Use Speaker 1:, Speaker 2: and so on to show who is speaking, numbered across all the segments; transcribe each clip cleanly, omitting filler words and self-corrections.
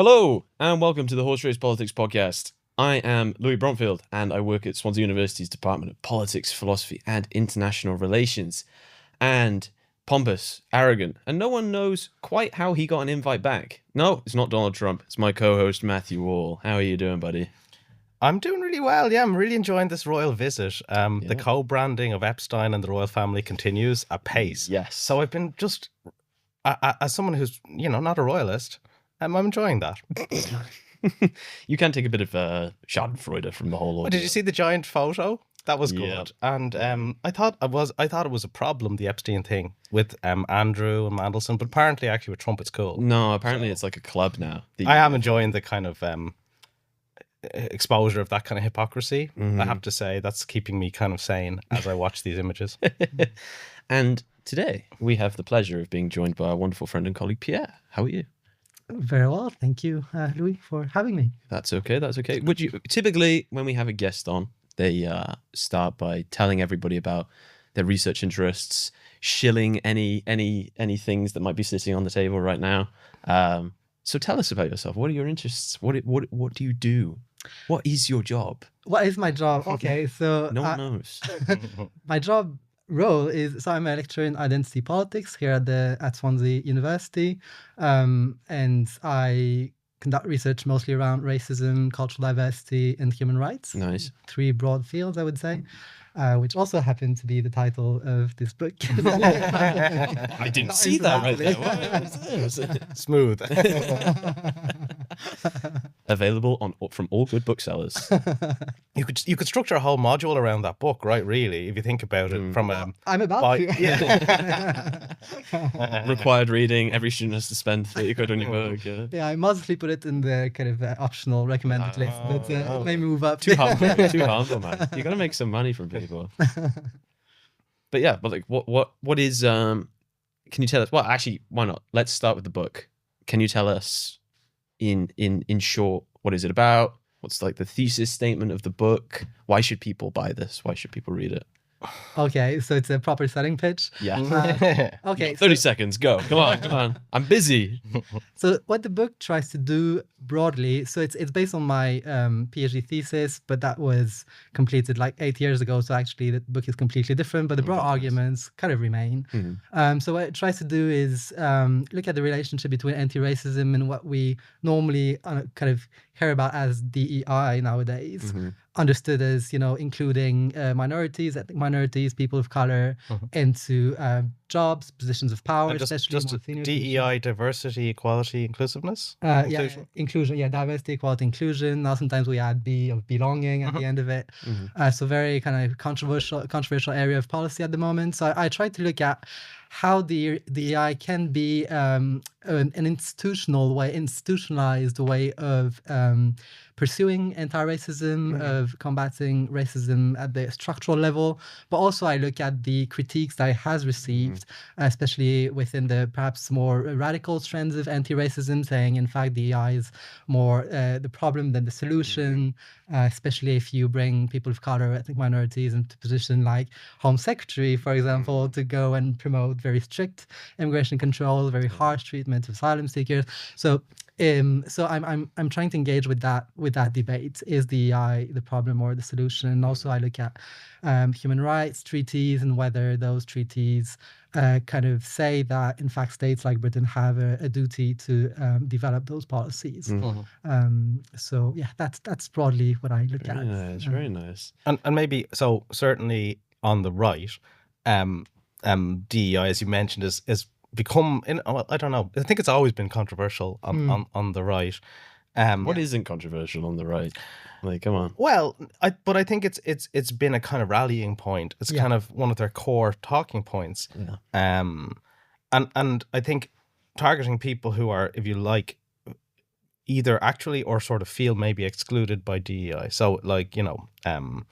Speaker 1: Hello, and welcome to the Horse Race Politics Podcast. I am Louis Bromfield, and I work at Swansea University's Department of Politics, Philosophy, and International Relations. And pompous, arrogant, and no one knows quite how he got an invite back. No, it's not Donald Trump. It's my co-host, Matthew Wall. How are you doing, buddy?
Speaker 2: I'm doing really well. Yeah, I'm really enjoying this royal visit. The co-branding of Epstein and the royal family continues apace.
Speaker 1: Yes.
Speaker 2: So I've been just, as someone who's, not a royalist, I'm enjoying that.
Speaker 1: You can take a bit of Schadenfreude from the whole ordeal.
Speaker 2: Did you see the giant photo? That was good.
Speaker 1: Yeah.
Speaker 2: And I thought it was a problem, the Epstein thing with Andrew and Mandelson, but apparently actually with Trump it's cool.
Speaker 1: No, apparently it's like a club now.
Speaker 2: I am enjoying the kind of exposure of that kind of hypocrisy.
Speaker 1: Mm-hmm.
Speaker 2: I have to say that's keeping me kind of sane as I watch these images.
Speaker 1: And today we have the pleasure of being joined by our wonderful friend and colleague Pierre. How are you?
Speaker 3: Very well, thank you, Louis, for having me.
Speaker 1: That's okay. That's okay. Would you typically, when we have a guest on, they start by telling everybody about their research interests, shilling any things that might be sitting on the table right now. So tell us about yourself. What are your interests? What do you do? What is your job?
Speaker 3: What is my job? Okay, so
Speaker 1: No one knows.
Speaker 3: my job role is, so I'm a lecturer in identity politics here at Swansea University, and I conduct research mostly around racism, cultural diversity, and human rights.
Speaker 1: Nice. 3
Speaker 3: broad fields, I would say, which also happened to be the title of this book.
Speaker 1: I didn't see that right there. What?
Speaker 2: Smooth.
Speaker 1: Available from all good booksellers.
Speaker 2: You could structure a whole module around that book, right? Really, if you think about it from a...
Speaker 3: I'm about to.
Speaker 2: Yeah.
Speaker 1: Required reading. Every student has to spend 30 quid on your book. Yeah.
Speaker 3: Yeah, I mostly put it in the kind of optional recommended list, but it may move up.
Speaker 1: Too harmful, man. You gotta make some money from people. But yeah, but like, what is? Can you tell us? Well, actually, why not? Let's start with the book. Can you tell us, in short, what is it about? What's like the thesis statement of the book? Why should people buy this? Why should people read it?
Speaker 3: Okay, so it's a proper setting pitch.
Speaker 1: Yeah.
Speaker 3: Okay.
Speaker 1: 30 seconds. Go. Come on. I'm busy.
Speaker 3: So what the book tries to do broadly, so it's based on my PhD thesis, but that was completed like 8 years ago. So actually the book is completely different, but the broad arguments kind of remain.
Speaker 1: Mm-hmm.
Speaker 3: So what it tries to do is look at the relationship between anti-racism and what we normally kind of hear about as DEI nowadays.
Speaker 1: Mm-hmm.
Speaker 3: Understood as, including minorities, ethnic minorities, people of color, into jobs, positions of power, especially
Speaker 2: just
Speaker 3: more senior
Speaker 2: DEI, diversity, equality, inclusiveness.
Speaker 3: Inclusion, diversity, equality, inclusion. Now sometimes we add B of belonging at the end of it. So very kind of controversial area of policy at the moment. So I tried to look at how the DEI can be an institutionalized way of pursuing anti-racism, of combating racism at the structural level. But also I look at the critiques that it has received, especially within the perhaps more radical strands of anti-racism, saying in fact DEI is more the problem than the solution, especially if you bring people of color, ethnic minorities into a position like Home Secretary, for example, to go and promote very strict immigration control, very harsh treatment of asylum seekers. So I'm trying to engage with that debate. Is DEI the problem or the solution? And also I look at human rights treaties and whether those treaties kind of say that in fact states like Britain have a duty to develop those policies. So yeah, that's broadly what I look at.
Speaker 1: Nice, very nice.
Speaker 2: And maybe so certainly on the right, DEI, as you mentioned, is become I don't know. I think it's always been controversial on the right.
Speaker 1: What isn't controversial on the right? Like, come on.
Speaker 2: Well, but I think it's been a kind of rallying point. It's kind of one of their core talking points.
Speaker 1: Yeah.
Speaker 2: And I think targeting people who are, if you like, either actually or sort of feel maybe excluded by DEI. So like, I've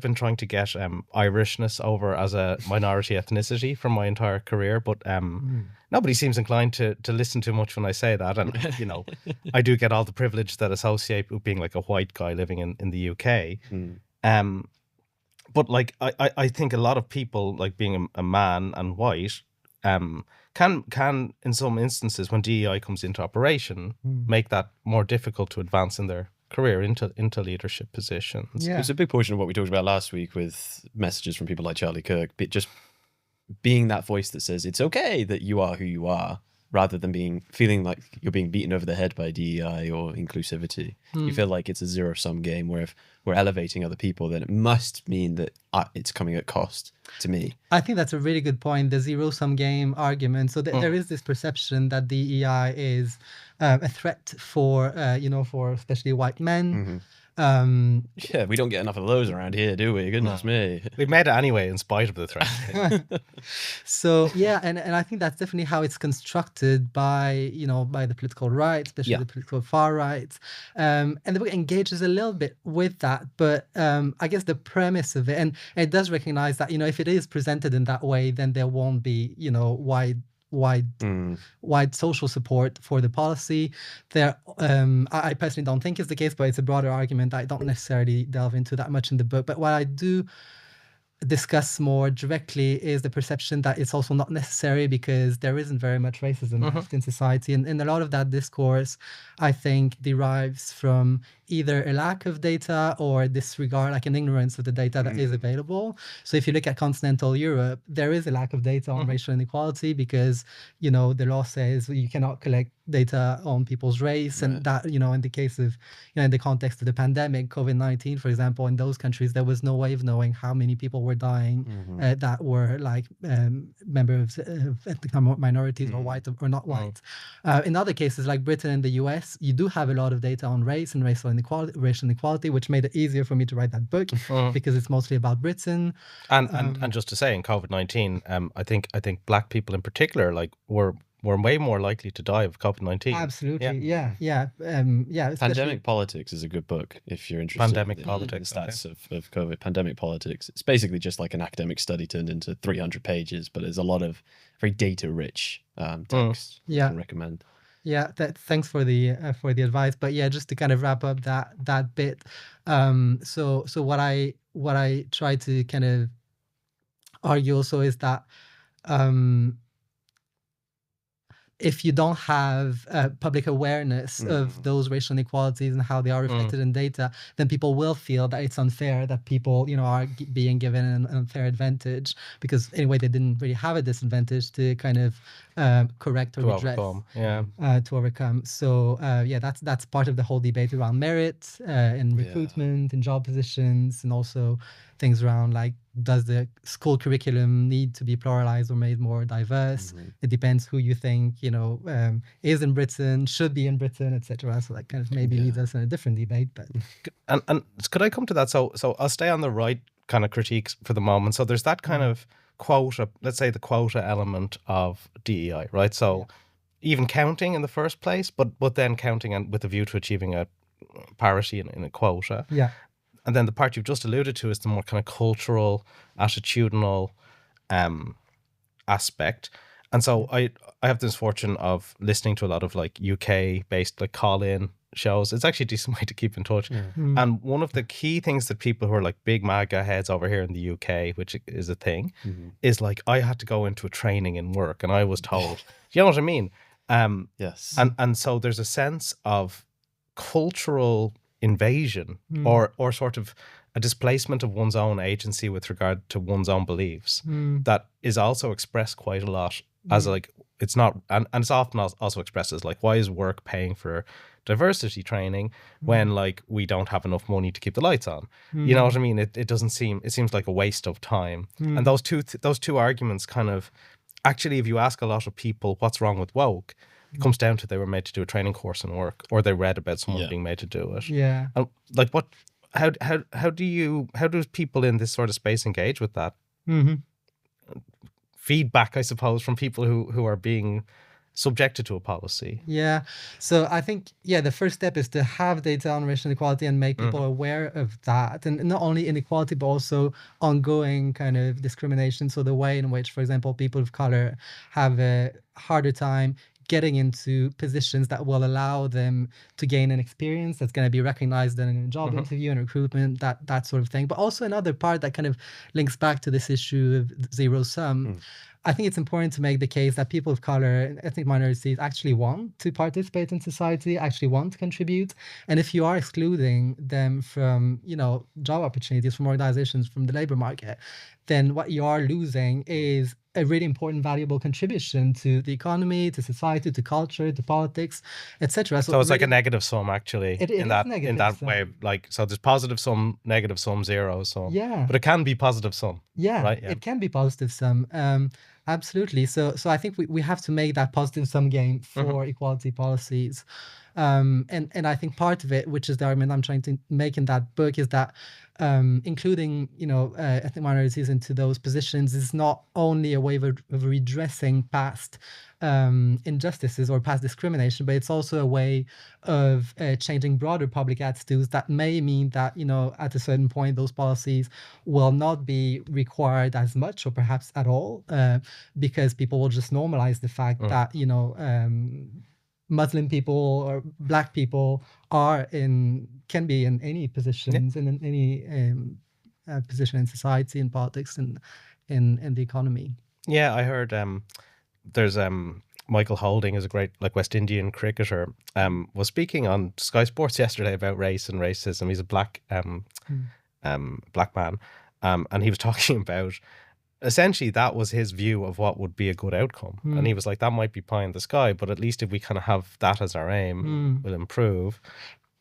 Speaker 2: been trying to get Irishness over as a minority ethnicity for my entire career, but nobody seems inclined to listen too much when I say that. And I do get all the privilege that associate with being like a white guy living in the UK. But like I think a lot of people, like being a man and white, can in some instances, when DEI comes into operation, make that more difficult to advance in their career into leadership positions.
Speaker 3: Yeah.
Speaker 1: It was a big portion of what we talked about last week with messages from people like Charlie Kirk, but just being that voice that says it's okay that you are who you are, rather than feeling like you're being beaten over the head by DEI or inclusivity. You feel like it's a zero-sum game where if we're elevating other people, then it must mean that it's coming at cost to me.
Speaker 3: I think that's a really good point, the zero-sum game argument. So there is this perception that DEI is a threat for, for especially white men.
Speaker 1: Yeah, we don't get enough of those around here, do we? Goodness me.
Speaker 2: We've made it anyway in spite of the threat.
Speaker 3: So yeah, and I think that's definitely how it's constructed by the political right, especially the political far right. And the book engages a little bit with that, but I guess the premise of it, and it does recognize that if it is presented in that way, then there won't be wide social support for the policy. I personally don't think is the case, but it's a broader argument that I don't necessarily delve into that much in the book. But what I do discuss more directly is the perception that it's also not necessary, because there isn't very much racism left in society, and a lot of that discourse, I think, derives from either a lack of data or disregard, like an ignorance of the data that is available. So if you look at continental Europe, there is a lack of data on racial inequality, because the law says you cannot collect data on people's race, and that in the case of in the context of the pandemic, COVID-19, for example, in those countries there was no way of knowing how many people were dying that were like members of ethnic minorities or white or not white. In other cases like Britain and the US, you do have a lot of data on race and racial inequality, which made it easier for me to write that book because it's mostly about Britain.
Speaker 2: And just to say, in COVID-19, I think Black people in particular were way more likely to die of COVID-19.
Speaker 3: Absolutely, yeah.
Speaker 1: Pandemic Politics is a good book if you're interested.
Speaker 2: Pandemic Politics,
Speaker 1: the stats of COVID. Pandemic Politics. It's basically just like an academic study turned into 300 pages, but there's a lot of very data-rich text. I recommend.
Speaker 3: Yeah, thanks for the advice. But yeah, just to kind of wrap up that bit. So what I try to kind of argue also is that if you don't have public awareness of those racial inequalities and how they are reflected in data, then people will feel that it's unfair, that people, are being given an unfair advantage, because anyway, they didn't really have a disadvantage to kind of correct or redress, to overcome. So that's part of the whole debate around merit in recruitment and job positions, and also things around like, does the school curriculum need to be pluralized or made more diverse? It depends who you think, is in Britain, should be in Britain, etc. So that kind of maybe leads us in a different debate. But
Speaker 2: and could I come to that? So I'll stay on the right kind of critiques for the moment. So there's that kind of quota, let's say the quota element of DEI, right? So even counting in the first place, but then counting and with a view to achieving a parity in a quota.
Speaker 3: Yeah.
Speaker 2: And then the part you've just alluded to is the more kind of cultural, attitudinal aspect. And so I have this fortune of listening to a lot of like UK-based like call-in shows. It's actually a decent way to keep in touch. And one of the key things that people who are like big MAGA heads over here in the UK, which is a thing, is like, I had to go into a training in work and I was told, you know what I mean?
Speaker 1: Yes.
Speaker 2: And so there's a sense of cultural invasion or sort of a displacement of one's own agency with regard to one's own beliefs that is also expressed quite a lot as like, it's not, and it's often also expressed as like, why is work paying for diversity training when like we don't have enough money to keep the lights on? You know what I mean? It seems like a waste of time. And those two arguments kind of, actually, if you ask a lot of people what's wrong with woke, it comes down to they were made to do a training course in work, or they read about someone being made to do it.
Speaker 3: Yeah.
Speaker 2: And like, how do people in this sort of space engage with that? Feedback, I suppose, from people who are being subjected to a policy.
Speaker 3: Yeah. So I think, the first step is to have data on racial inequality and make people aware of that. And not only inequality, but also ongoing kind of discrimination. So the way in which, for example, people of color have a harder time getting into positions that will allow them to gain an experience that's going to be recognized in a job interview and recruitment, that sort of thing. But also another part that kind of links back to this issue of zero sum. I think it's important to make the case that people of color and ethnic minorities actually want to participate in society, actually want to contribute. And if you are excluding them from, job opportunities, from organizations, from the labor market, then what you are losing is a really important, valuable contribution to the economy, to society, to culture, to politics, etc.
Speaker 2: So it's like a negative sum, actually, in that
Speaker 3: sum.
Speaker 2: way. Like, so there's positive sum, negative sum, zero sum.
Speaker 3: Yeah.
Speaker 2: But it can be positive sum.
Speaker 3: Yeah,
Speaker 2: right? Yeah.
Speaker 3: It can be positive sum. Absolutely. So I think we have to make that positive sum game for equality policies. And I think part of it, which is the argument I'm trying to make in that book, is that including ethnic minorities into those positions is not only a way of redressing past injustices or past discrimination, but it's also a way of changing broader public attitudes that may mean that at a certain point those policies will not be required as much or perhaps at all, because people will just normalize the fact that Muslim people or Black people can be in any positions and in any position in society, in politics, and in the economy.
Speaker 2: Yeah, I heard there's Michael Holding is a great West Indian cricketer, was speaking on Sky Sports yesterday about race and racism. He's a black black man, and he was talking about essentially that was his view of what would be a good outcome. And he was like, that might be pie in the sky, but at least if we kind of have that as our aim, we'll improve.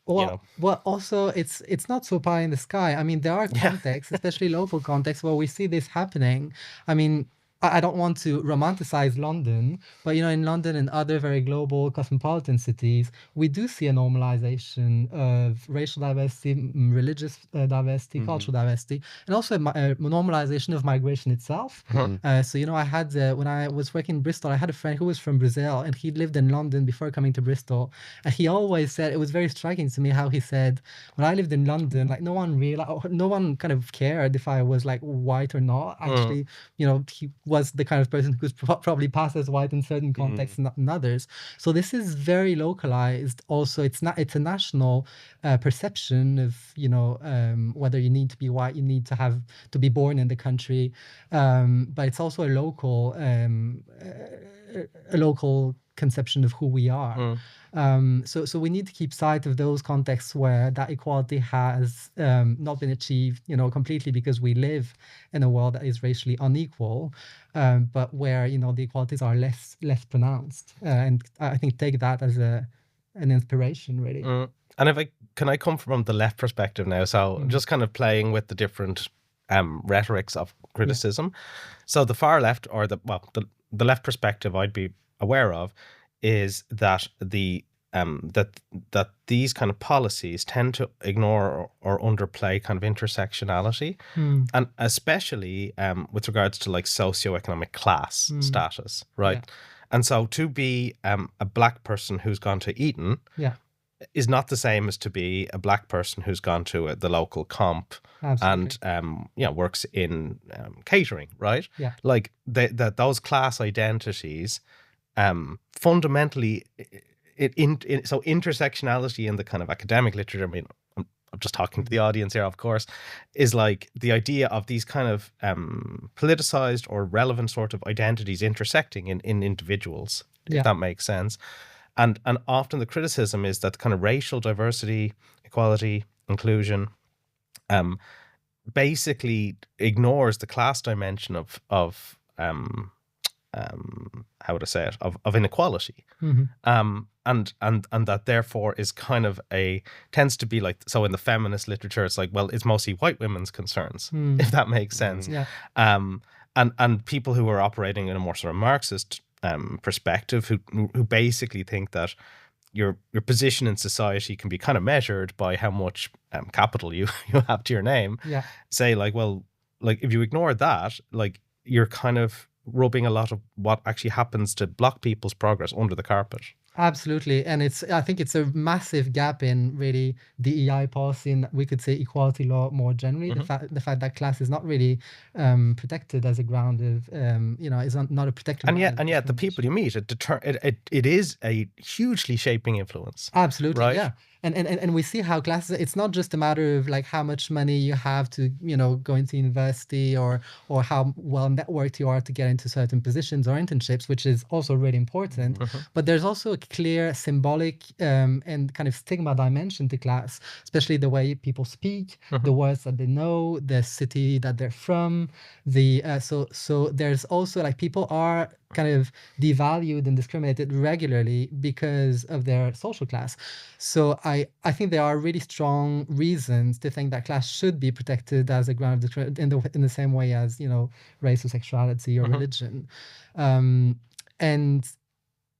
Speaker 3: Well, also it's not so pie in the sky. I mean, there are contexts, especially local contexts, where we see this happening. I mean, I don't want to romanticize London, but in London and other very global cosmopolitan cities, we do see a normalization of racial diversity, religious diversity, cultural diversity, and also a normalization of migration itself. So I had when I was working in Bristol, I had a friend who was from Brazil, and he lived in London before coming to Bristol, and he always said, it was very striking to me how he said, when I lived in London, no one kind of cared if I was white or not. Actually, he was the kind of person who's probably passed as white in certain contexts, not in others. So this is very localized. Also, it's a national perception of whether you need to be white, you need to be born in the country, but it's also a local conception of who we are. So we need to keep sight of those contexts where that equality has not been achieved, completely, because we live in a world that is racially unequal, but where the equalities are less pronounced. And I think take that as an inspiration, really.
Speaker 2: And can I come from the left perspective now? So just kind of playing with the different rhetorics of criticism. So the far left, or the left perspective I'd be aware of, is that that these kind of policies tend to ignore or underplay kind of intersectionality, and especially with regards to socioeconomic class status, right? And so to be a Black person who's gone to Eton is not the same as to be a Black person who's gone to the local comp. Absolutely. And works in catering, right? Those class identities fundamentally, so intersectionality in the kind of academic literature, I mean, I'm just talking to the audience here, of course, is the idea of these kind of politicized or relevant sort of identities intersecting in individuals, if that makes sense. And often the criticism is that kind of racial diversity, equality, inclusion, basically ignores the class dimension of how to say it, of inequality, and that therefore is kind of tends to be so in the feminist literature, it's it's mostly white women's concerns, if that makes sense. And people who are operating in a more sort of Marxist perspective, who basically think that your position in society can be kind of measured by how much capital you have to your name. Say if you ignore that, you're kind of rubbing a lot of what actually happens to Black people's progress under the carpet.
Speaker 3: Absolutely. And I think it's a massive gap in really DEI policy, and we could say equality law more generally. The fact that class is not really protected as a ground of, is not a protected.
Speaker 2: And yet the people you meet, it is a hugely shaping influence.
Speaker 3: Absolutely.
Speaker 2: Right?
Speaker 3: Yeah. And we see how classes, it's not just a matter of like how much money you have to, go into university or how well networked you are to get into certain positions or internships, which is also really important. But there's also a clear symbolic and kind of stigma dimension to class, especially the way people speak, the words that they know, the city that they're from. So there's also like people are kind of devalued and discriminated regularly because of their social class. So I think there are really strong reasons to think that class should be protected as a ground of discrimination in the same way as, race or sexuality or religion. And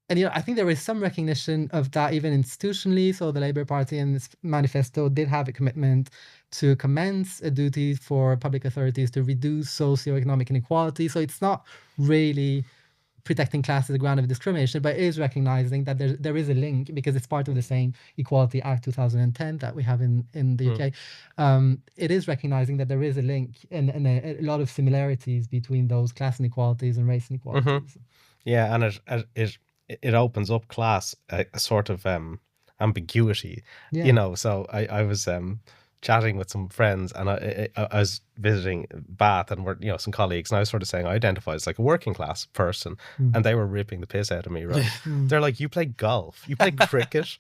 Speaker 3: I think there is some recognition of that even institutionally. So the Labour Party in its manifesto did have a commitment to commence a duty for public authorities to reduce socioeconomic inequality. So it's not really protecting class as a ground of discrimination, but it is recognizing that there is a link, because it's part of the same Equality Act 2010 that we have in the UK. It is recognizing that there is a link and a lot of similarities between those class inequalities and race inequalities.
Speaker 2: Yeah, and it opens up class a sort of ambiguity, So I was chatting with some friends, and I was visiting Bath, and we're some colleagues, and I was sort of saying I identify as like a working class person, and they were ripping the piss out of me, right? They're like, you play golf, you play cricket,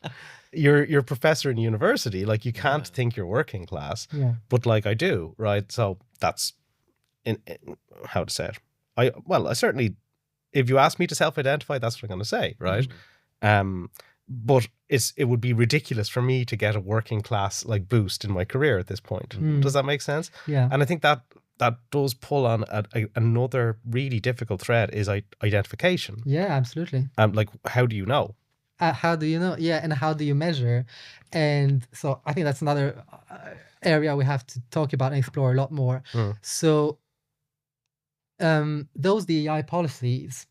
Speaker 2: you're a professor in university, like you can't think you're working class, but like I do, right? So that's in how to say it. I certainly, if you ask me to self-identify, that's what I'm going to say, right? But it would be ridiculous for me to get a working class like boost in my career at this point. Does that make sense?
Speaker 3: Yeah.
Speaker 2: And I think that does pull on another really difficult thread, is identification.
Speaker 3: Yeah, absolutely.
Speaker 2: Like, how do you know?
Speaker 3: How do you know? Yeah, and how do you measure? And so I think that's another area we have to talk about and explore a lot more. So those DEI policies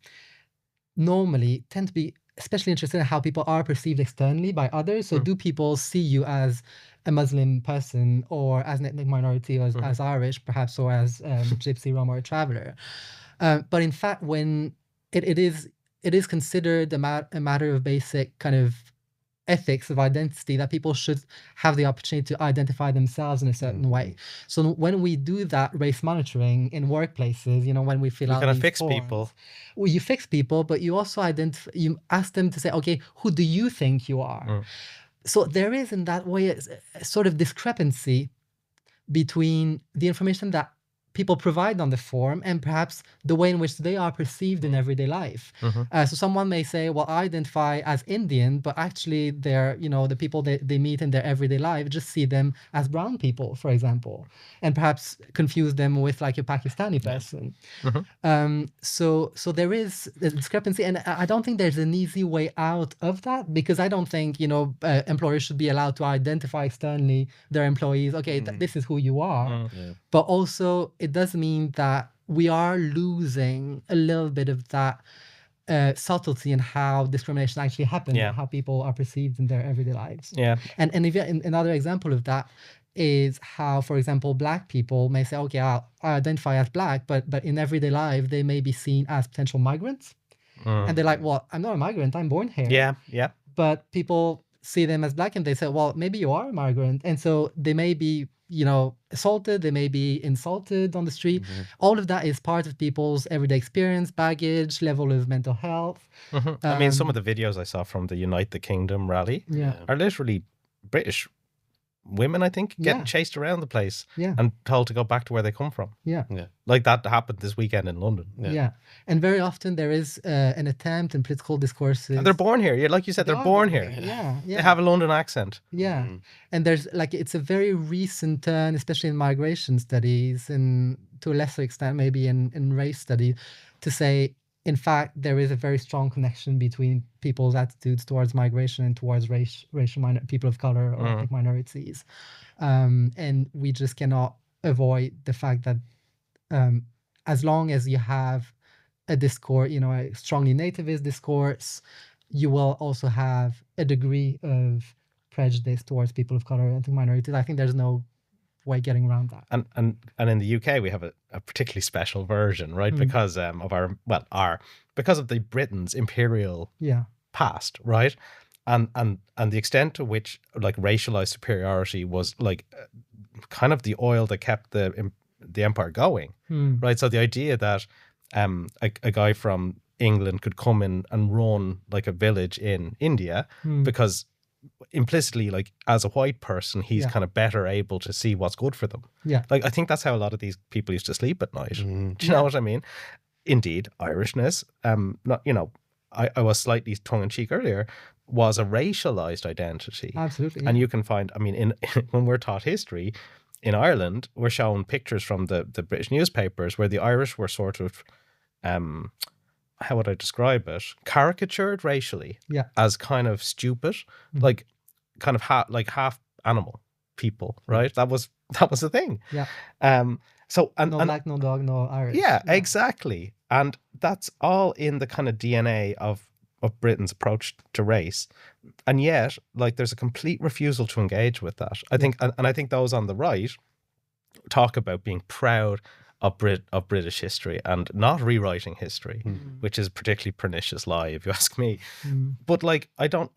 Speaker 3: normally tend to be especially interested in how people are perceived externally by others. So do people see you as a Muslim person, or as an ethnic minority, or as Irish perhaps, or as Gypsy, Roma, or a traveler? But in fact, when it is considered a matter of basic kind of ethics of identity, that people should have the opportunity to identify themselves in a certain way. So when we do that race monitoring in workplaces, when we fill out
Speaker 2: kind of
Speaker 3: these
Speaker 2: fix
Speaker 3: forms,
Speaker 2: people.
Speaker 3: well, you fix people, but you also you ask them to say, okay, who do you think you are? So there is in that way a sort of discrepancy between the information that people provide on the form and perhaps the way in which they are perceived in everyday life. So someone may say, well, I identify as Indian, but actually they're, the people they meet in their everyday life just see them as brown people, for example, and perhaps confuse them with like a Pakistani person. So there is a discrepancy, and I don't think there's an easy way out of that, because I don't think, employers should be allowed to identify externally their employees. Okay, this is who you are. But also it does mean that we are losing a little bit of that subtlety in how discrimination actually happens, how people are perceived in their everyday lives. And another example of that is how, for example, Black people may say, okay, I identify as Black, but in everyday life they may be seen as potential migrants. And they're like, well, I'm not a migrant, I'm born here. But people see them as Black and they say, well, maybe you are a migrant. And so they may be assaulted, they may be insulted on the street. All of that is part of people's everyday experience, baggage, level of mental health.
Speaker 2: I mean, some of the videos I saw from the Unite the Kingdom rally are literally British women, I think, getting chased around the place and told to go back to where they come from. Like that happened this weekend in London.
Speaker 3: And very often there is an attempt in political discourses.
Speaker 2: And they're born here. Like you said, they're born here. They have a London accent.
Speaker 3: And there's like, it's a very recent turn, especially in migration studies, and to a lesser extent maybe in race studies, to say, in fact, there is a very strong connection between people's attitudes towards migration and towards people of color or ethnic minorities. And we just cannot avoid the fact that as long as you have a discourse, a strongly nativist discourse, you will also have a degree of prejudice towards people of color and ethnic minorities. I think there's no way getting around that.
Speaker 2: And in the UK we have a particularly special version, right? Because of because of the Britain's imperial past, right? and the extent to which like racialized superiority was like kind of the oil that kept the empire going, right? So the idea that a guy from England could come in and run like a village in India because implicitly, like as a white person, he's kind of better able to see what's good for them.
Speaker 3: Yeah.
Speaker 2: Like I think that's how a lot of these people used to sleep at night. Do you know what I mean? Indeed, Irishness, not, you know, I was slightly tongue in cheek earlier, was a racialized identity.
Speaker 3: Absolutely.
Speaker 2: And you can find, I mean, when we're taught history in Ireland, we're shown pictures from the British newspapers where the Irish were sort of, how would I describe it? Caricatured racially as kind of stupid, like kind of half animal people, right? That was the thing.
Speaker 3: Yeah.
Speaker 2: So
Speaker 3: no black, no dog, no Irish.
Speaker 2: Yeah, exactly. And that's all in the kind of DNA of Britain's approach to race. And yet, like, there's a complete refusal to engage with that. I think, and I think those on the right talk about being proud of British history and not rewriting history, which is a particularly pernicious lie, if you ask me. But like, I don't.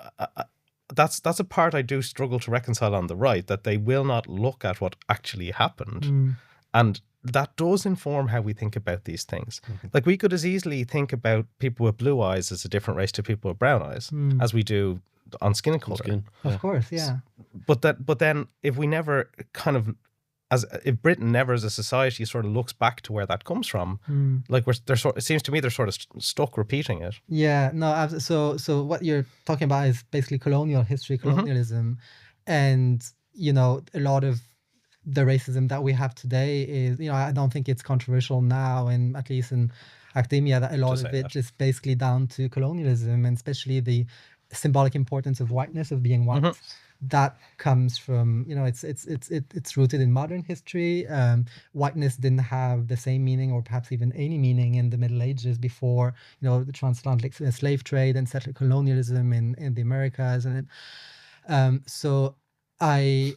Speaker 2: That's a part I do struggle to reconcile on the right, that they will not look at what actually happened, and that does inform how we think about these things. Like, we could as easily think about people with blue eyes as a different race to people with brown eyes, as we do on skin color.
Speaker 3: Of course, yeah.
Speaker 2: But then if we never kind of, if Britain never as a society sort of looks back to where that comes from, like it seems to me they're sort of stuck repeating it.
Speaker 3: Yeah, no. So what you're talking about is basically colonial history, colonialism, and you know, a lot of the racism that we have today is, you know, I don't think it's controversial now, and at least in academia, that a lot of it is basically down to colonialism, and especially the symbolic importance of whiteness, of being white. That comes from, you know, it's rooted in modern history. Whiteness didn't have the same meaning, or perhaps even any meaning, in the Middle Ages before, you know, the transatlantic slave trade and settler colonialism in the Americas, and so I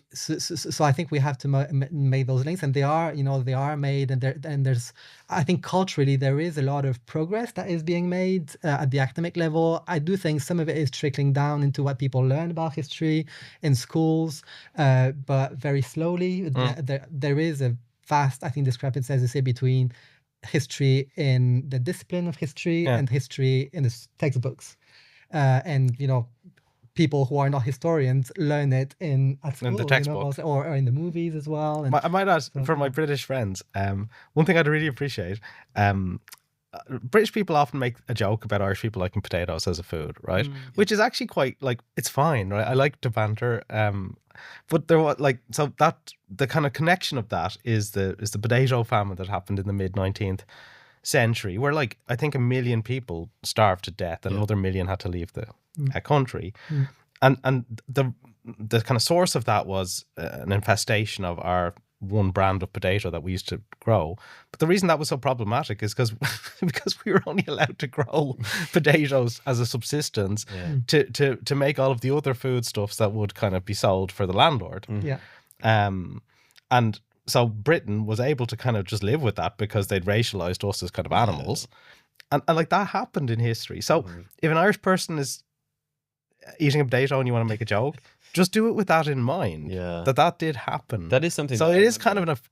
Speaker 3: think we have to make those links, and they are made, and there's, I think culturally there is a lot of progress that is being made at the academic level. I do think some of it is trickling down into what people learn about history in schools, but very slowly. There is a vast, I think, discrepancy, as you say, between history in the discipline of history and history in the textbooks, and you know, people who are not historians learn it at school,
Speaker 2: in the textbook,
Speaker 3: you know, or in the movies as well. And
Speaker 2: I might add, for my British friends, one thing I'd really appreciate, British people often make a joke about Irish people liking potatoes as a food, right? Which is actually quite, like, it's fine, right? I like to banter, but there was, like, so that the kind of connection of that is the potato famine that happened in the mid-19th century, where, like, I think 1 million people starved to death, and another million had to leave the country, and the kind of source of that was an infestation of our one brand of potato that we used to grow. But the reason that was so problematic is because we were only allowed to grow potatoes as a subsistence to make all of the other foodstuffs that would kind of be sold for the landlord. And so Britain was able to kind of just live with that because they'd racialized us as kind of animals. And like, that happened in history. So if an Irish person is eating a potato and you want to make a joke, just do it with that in mind. That did happen.
Speaker 1: That is something.
Speaker 2: So it is kind of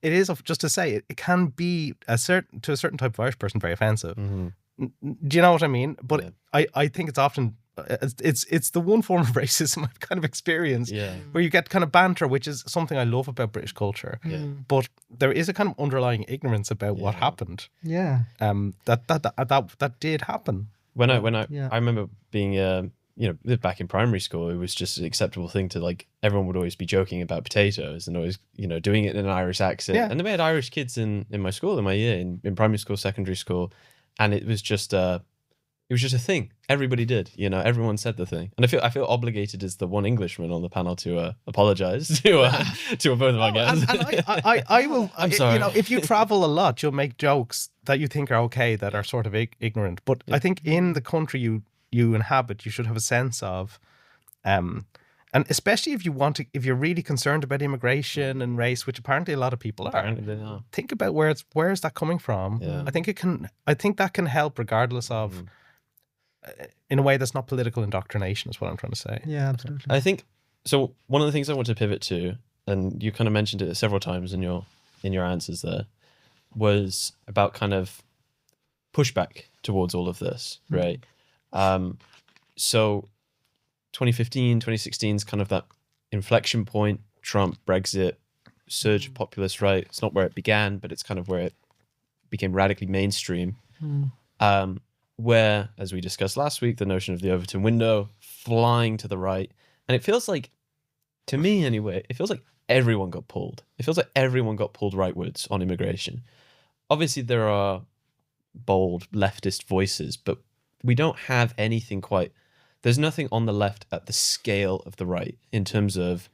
Speaker 2: just to say, it can be to a certain type of Irish person very offensive. Do you know what I mean? But I think it's often it's the one form of racism I've kind of experienced, where you get kind of banter, which is something I love about British culture. But there is a kind of underlying ignorance about what happened. That did happen.
Speaker 1: When I remember being you know, back in primary school, it was just an acceptable thing to, like, everyone would always be joking about potatoes and always, you know, doing it in an Irish accent. And they had Irish kids in my school, in my year, in primary school, secondary school, and it was just a thing. Everybody did, you know, everyone said the thing. And I feel obligated as the one Englishman on the panel to apologize to both of our guests.
Speaker 2: I will.
Speaker 1: I'm sorry.
Speaker 2: You know, if you travel a lot, you'll make jokes that you think are okay, that are sort of ignorant. But I think in the country you inhabit, you should have a sense of, and especially if you're really concerned about immigration and race, which apparently a lot of people are. Think about where is that coming from. I think that can help, regardless of in a way that's not political indoctrination is what I'm trying to say.
Speaker 3: Yeah, absolutely.
Speaker 1: I think so. One of the things I want to pivot to, and you kind of mentioned it several times in your answers there, was about kind of pushback towards all of this, right? So 2015, 2016 is kind of that inflection point. Trump, Brexit, surge of populist right. It's not where it began, but it's kind of where it became radically mainstream. Where, as we discussed last week, the notion of the Overton window flying to the right. And it feels like, to me anyway, it feels like everyone got pulled. It feels like everyone got pulled rightwards on immigration. Obviously, there are bold leftist voices, but we don't have anything quite. There's nothing on the left at the scale of the right in terms of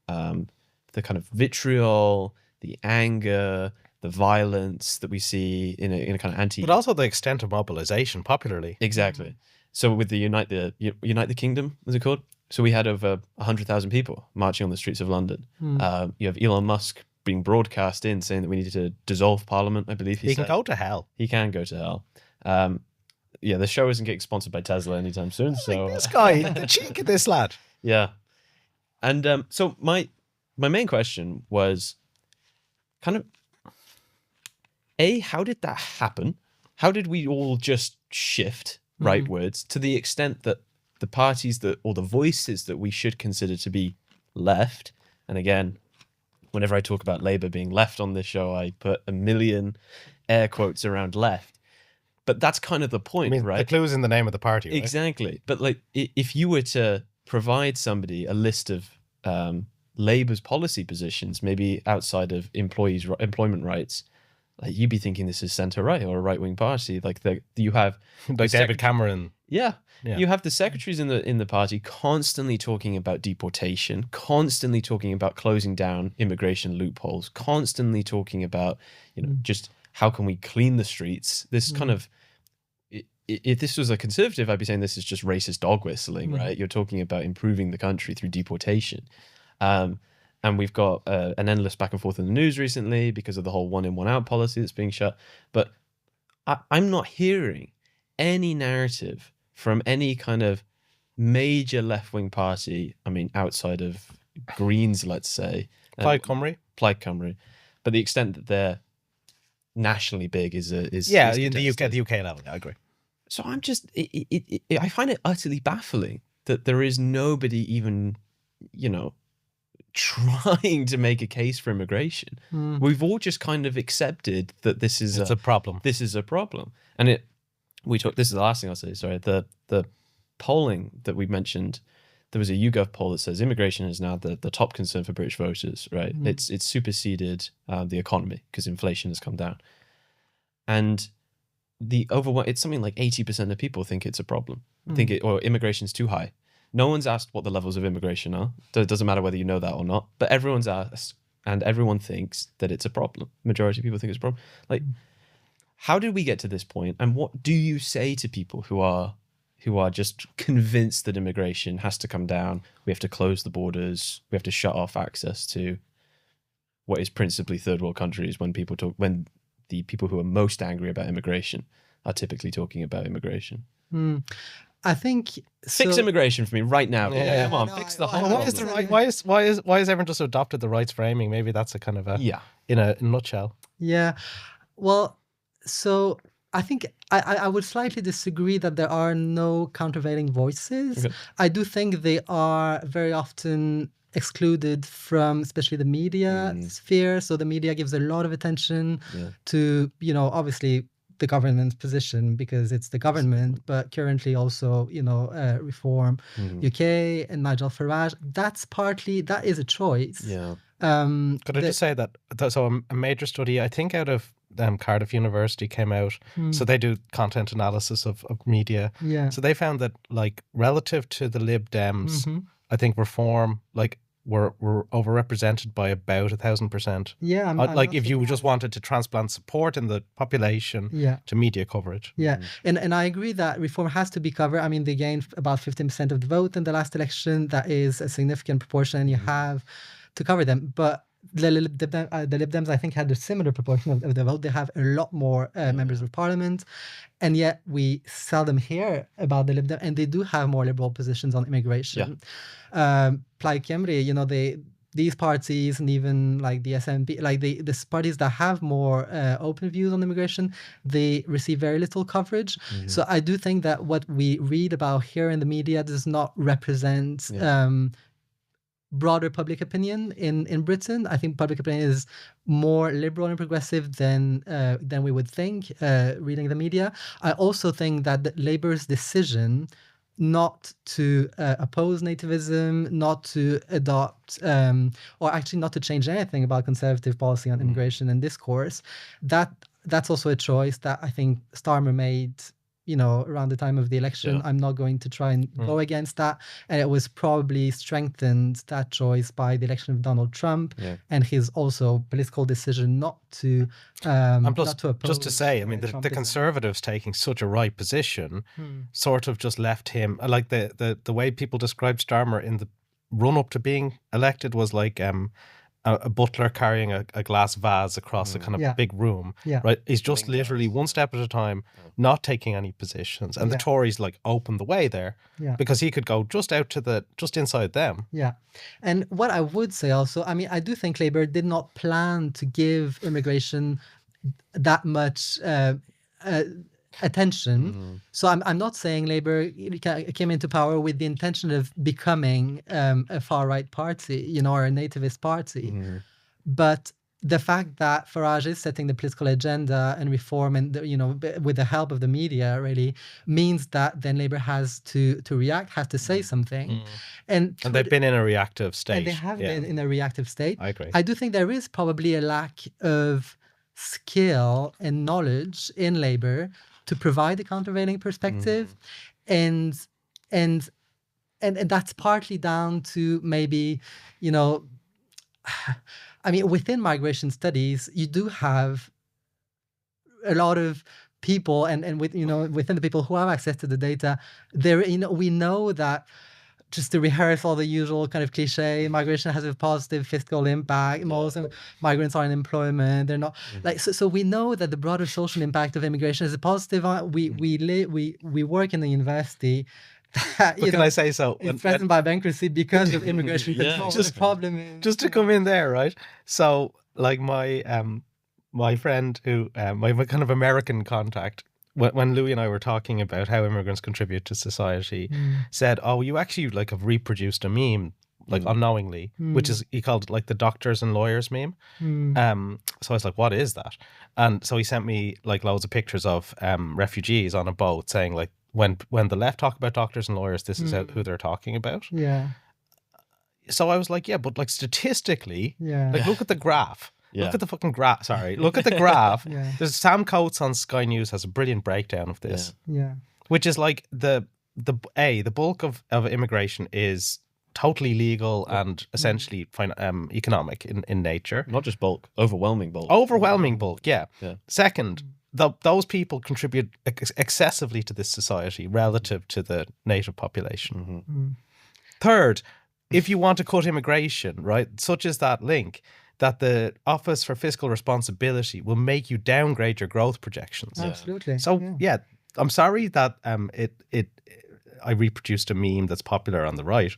Speaker 1: the kind of vitriol, the anger, the violence that we see in a kind of anti.
Speaker 2: But also the extent of mobilization popularly.
Speaker 1: Exactly. So with the Unite the Kingdom, was it called? So we had over 100,000 people marching on the streets of London. You have Elon Musk being broadcast in saying that we needed to dissolve Parliament. I believe
Speaker 2: he can go to hell.
Speaker 1: He can go to hell. Yeah, the show isn't getting sponsored by Tesla anytime soon. So
Speaker 2: this guy, the cheek of this lad.
Speaker 1: Yeah, and so my main question was kind of, how did that happen? How did we all just shift rightwards to the extent that the parties or the voices that we should consider to be left, and again, whenever I talk about Labour being left on this show, I put a million air quotes around left. But that's kind of the point, right?
Speaker 2: The clue's in the name of the party, right?
Speaker 1: Exactly. But like, if you were to provide somebody a list of Labour's policy positions, maybe outside of employment rights, like you'd be thinking this is centre right or a right wing party. Like you have
Speaker 2: like David Cameron.
Speaker 1: Yeah. You have the secretaries in the party constantly talking about deportation, constantly talking about closing down immigration loopholes, constantly talking about just how can we clean the streets. This kind of, if this was a conservative, I'd be saying this is just racist dog whistling, right? You're talking about improving the country through deportation. And we've got an endless back and forth in the news recently because of the whole 1 in, 1 out policy that's being shut. But I'm not hearing any narrative from any kind of major left-wing party, I mean, outside of Greens, let's say.
Speaker 2: Plaid Cymru.
Speaker 1: But the extent that they're nationally big is
Speaker 2: the UK level, I agree.
Speaker 1: So I'm just, I find it utterly baffling that there is nobody even, trying to make a case for immigration. We've all just kind of accepted that this is
Speaker 2: a problem.
Speaker 1: This is a problem. And this is the last thing I'll say, sorry. The polling that we mentioned, there was a YouGov poll that says immigration is now the top concern for British voters, right? It's superseded the economy because inflation has come down. And it's something like 80% of people think it's a problem, or immigration's too high. No one's asked what the levels of immigration are. It doesn't matter whether you know that or not, but everyone's asked and everyone thinks that it's a problem. Majority of people think it's a problem. Like, how did we get to this point? And what do you say to people who are just convinced that immigration has to come down? We have to close the borders. We have to shut off access to what is principally third world countries when the people who are most angry about immigration are typically talking about immigration.
Speaker 3: I think
Speaker 1: fix immigration for me right now.
Speaker 2: Yeah.
Speaker 1: Come on, fix the whole.
Speaker 2: Why is everyone just adopted the rights framing? Maybe that's a kind of in a nutshell.
Speaker 3: Yeah, well, so I think I would slightly disagree that there are no countervailing voices. Okay. I do think they are very often excluded from especially the media sphere. So the media gives a lot of attention to, obviously the government's position because it's the government, but currently also, Reform UK and Nigel Farage. That is a choice.
Speaker 1: Yeah.
Speaker 2: Could I just say that? So a major study, I think, out of Cardiff University came out. So they do content analysis of media.
Speaker 3: Yeah.
Speaker 2: So they found that, like, relative to the Lib Dems, I think Reform, like, were overrepresented by about 1,000%.
Speaker 3: Yeah.
Speaker 2: Like, if you just wanted to transplant support in the population to media coverage.
Speaker 3: Yeah. And I agree that Reform has to be covered. I mean, they gained about 15% of the vote in the last election. That is a significant proportion. You have to cover them. But the Lib Dems, I think, had a similar proportion of the vote. They have a lot more members of parliament, and yet we seldom hear about the Lib Dems, and they do have more liberal positions on immigration. Plaid Cymru, you know, these parties, and even like the SNP, like the parties that have more open views on immigration, they receive very little coverage. So I do think that what we read about here in the media does not represent broader public opinion in Britain. I think public opinion is more liberal and progressive than we would think, reading the media. I also think that Labour's decision not to oppose nativism, not to adopt, or actually not to change anything about conservative policy on immigration and discourse, that's also a choice that I think Starmer made, you know, around the time of the election. I'm not going to try and go against that. And it was probably strengthened, that choice, by the election of Donald Trump and his also political decision not to
Speaker 2: and plus,
Speaker 3: not to oppose.
Speaker 2: Just to say, I mean, the Conservatives taking such a right position sort of just left him, like the way people described Starmer in the run up to being elected was like a butler carrying a glass vase across a kind of big room, right? He's just literally one step at a time, not taking any positions, and the Tories like opened the way there because he could go just inside them.
Speaker 3: And what I would say also, I mean, I do think Labour did not plan to give immigration that much attention. So I'm not saying Labour came into power with the intention of becoming a far-right party, you know, or a nativist party. But the fact that Farage is setting the political agenda and reform, and you know, with the help of the media, really means that then Labour has to react, has to say something, and
Speaker 2: they've been in a reactive state.
Speaker 3: And they have been in a reactive state.
Speaker 2: I agree.
Speaker 3: I do think there is probably a lack of skill and knowledge in Labour to provide a countervailing perspective, and that's partly down to maybe, you know, I mean, within migration studies, you do have a lot of people, and with, you know, within the people who have access to the data, there, you know, we know that, just to rehearse all the usual kind of cliche, migration has a positive fiscal impact. Most migrants are in employment. They're not like so. We know that the broader social impact of immigration is a positive. We work in the university. That,
Speaker 2: but can I say so?
Speaker 3: It's threatened by bankruptcy because of immigration control.
Speaker 2: Just,
Speaker 3: the problem is,
Speaker 2: just to come in there, right? So, like my friend who my kind of American contact, when Louis and I were talking about how immigrants contribute to society, said, "Oh, you actually like have reproduced a meme, like unknowingly, which is, he called it like the doctors and lawyers meme." So I was like, "What is that?" And so he sent me like loads of pictures of refugees on a boat, saying like, when the left talk about doctors and lawyers, this is who they're talking about. So I was like, yeah, but like statistically, like look at the graph. Look at the fucking graph. Sorry, look at the graph. There's Sam Coates on Sky News has a brilliant breakdown of this. Which is like the bulk of immigration is totally legal and essentially economic in nature.
Speaker 1: Not just bulk, overwhelming bulk.
Speaker 2: Overwhelming bulk, yeah. Second, those people contribute excessively to this society relative to the native population. Third, if you want to cut immigration, right, such as that link, that the Office for Fiscal Responsibility will make you downgrade your growth projections.
Speaker 3: Absolutely.
Speaker 2: So yeah, I'm sorry that I reproduced a meme that's popular on the right.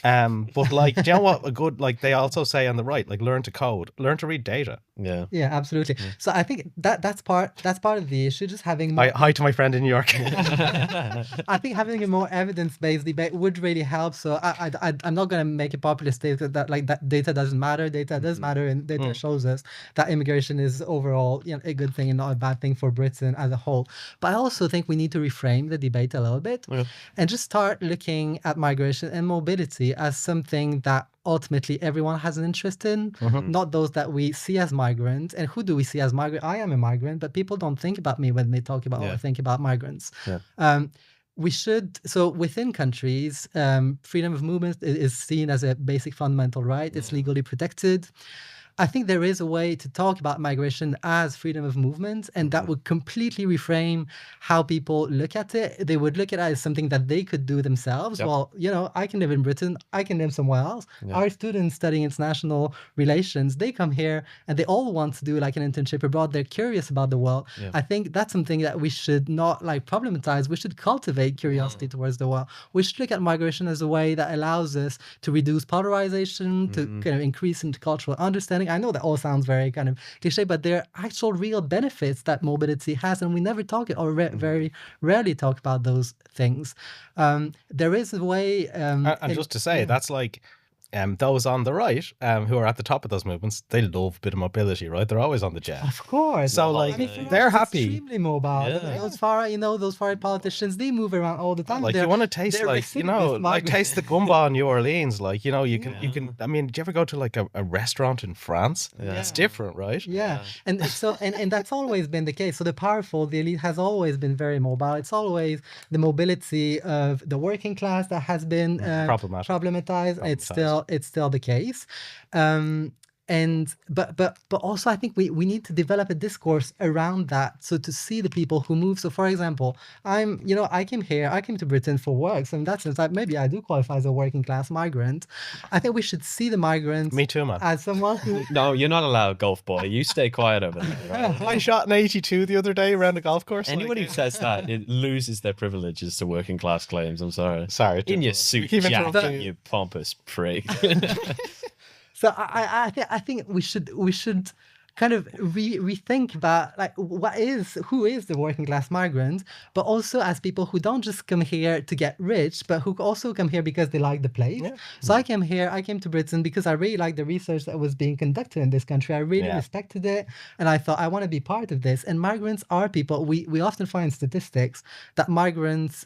Speaker 2: But like, do you know what? A good, like they also say on the right, like learn to code, learn to read data.
Speaker 3: Yeah, absolutely. So I think that's part of the issue. Just having more...
Speaker 2: Hi to my friend in New York.
Speaker 3: I think having a more evidence-based debate would really help. So I'm not going to make a popular statement that like that data doesn't matter. Data does matter, and data shows us that immigration is overall, you know, a good thing and not a bad thing for Britain as a whole. But I also think we need to reframe the debate a little bit and just start looking at migration and mobility as something that ultimately everyone has an interest in, not those that we see as migrants. And who do we see as migrant? I am a migrant, but people don't think about me when they talk about or think about migrants. We should, so within countries, freedom of movement is seen as a basic fundamental right. It's legally protected. I think there is a way to talk about migration as freedom of movement, and that would completely reframe how people look at it. They would look at it as something that they could do themselves.
Speaker 1: Yep.
Speaker 3: Well, I can live in Britain, I can live somewhere else. Our students studying international relations, they come here and they all want to do like an internship abroad. They're curious about the world. I think that's something that we should not like problematize. We should cultivate curiosity towards the world. We should look at migration as a way that allows us to reduce polarization, to kind of increase intercultural understanding. I know that all sounds very kind of cliche, but there are actual real benefits that mobility has, and we never talk or very rarely talk about those things. There is a way,
Speaker 2: and just to say, that's like those on the right who are at the top of those movements, they love a bit of mobility, right? They're always on the jet.
Speaker 3: Of course.
Speaker 2: So like they're happy.
Speaker 3: Extremely mobile. Those far, those far right politicians, they move around all the time.
Speaker 2: Like you want to taste like, like taste the gumbo in New Orleans. Like, you can, I mean, do you ever go to like a restaurant in France? It's different, right?
Speaker 3: Yeah. And so, and that's always been the case. So the powerful, the elite has always been very mobile. It's always the mobility of the working class that has been problematized. It's still the case. But also I think we need to develop a discourse around that. So to see the people who move. So for example, I came to Britain for work. So in that sense, maybe I do qualify as a working class migrant. I think we should see the migrants.
Speaker 2: Me too, man.
Speaker 3: As someone who...
Speaker 1: No, you're not allowed, golf boy. You stay quiet over there. Right?
Speaker 2: I shot an 82 the other day around a golf course.
Speaker 1: Anyone who says that, it loses their privileges to working class claims. I'm sorry.
Speaker 2: Sorry.
Speaker 1: In your suit jacket, you pompous prick.
Speaker 3: So I think we should kind of rethink about like who is the working class migrant, but also as people who don't just come here to get rich, but who also come here because they like the place. Yeah. So I came to Britain because I really liked the research that was being conducted in this country. I really respected it, and I thought I want to be part of this. And migrants are people. We often find statistics that migrants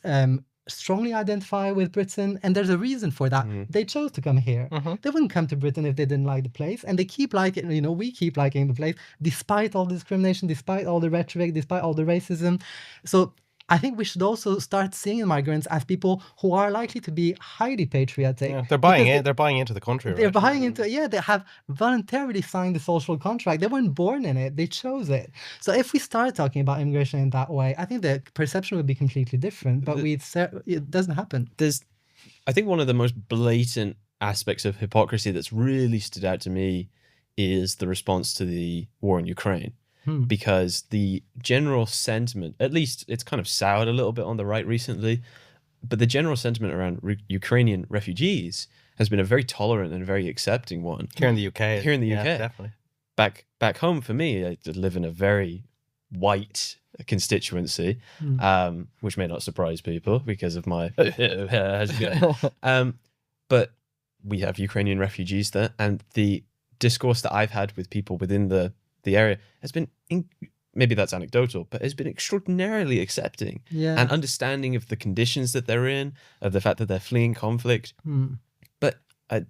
Speaker 3: strongly identify with Britain, and there's a reason for that. They chose to come here. They wouldn't come to Britain if they didn't like the place, and they keep liking it. We keep liking the place despite all the discrimination, despite all the rhetoric, despite all the racism. So I think we should also start seeing migrants as people who are likely to be highly patriotic.
Speaker 2: Yeah, they're buying it. They're buying into the country.
Speaker 3: They're buying into it. They have voluntarily signed the social contract. They weren't born in it. They chose it. So if we start talking about immigration in that way, I think the perception would be completely different. But it doesn't happen.
Speaker 1: I think one of the most blatant aspects of hypocrisy that's really stood out to me is the response to the war in Ukraine. Because the general sentiment, at least it's kind of soured a little bit on the right recently, but the general sentiment around Ukrainian refugees has been a very tolerant and very accepting one.
Speaker 2: Here in the UK.
Speaker 1: Here in the UK.
Speaker 2: Definitely.
Speaker 1: Back home for me, I live in a very white constituency, which may not surprise people because of my... but we have Ukrainian refugees there, and the discourse that I've had with people within the area has been, maybe that's anecdotal, but has been extraordinarily accepting and understanding of the conditions that they're in, of the fact that they're fleeing conflict. But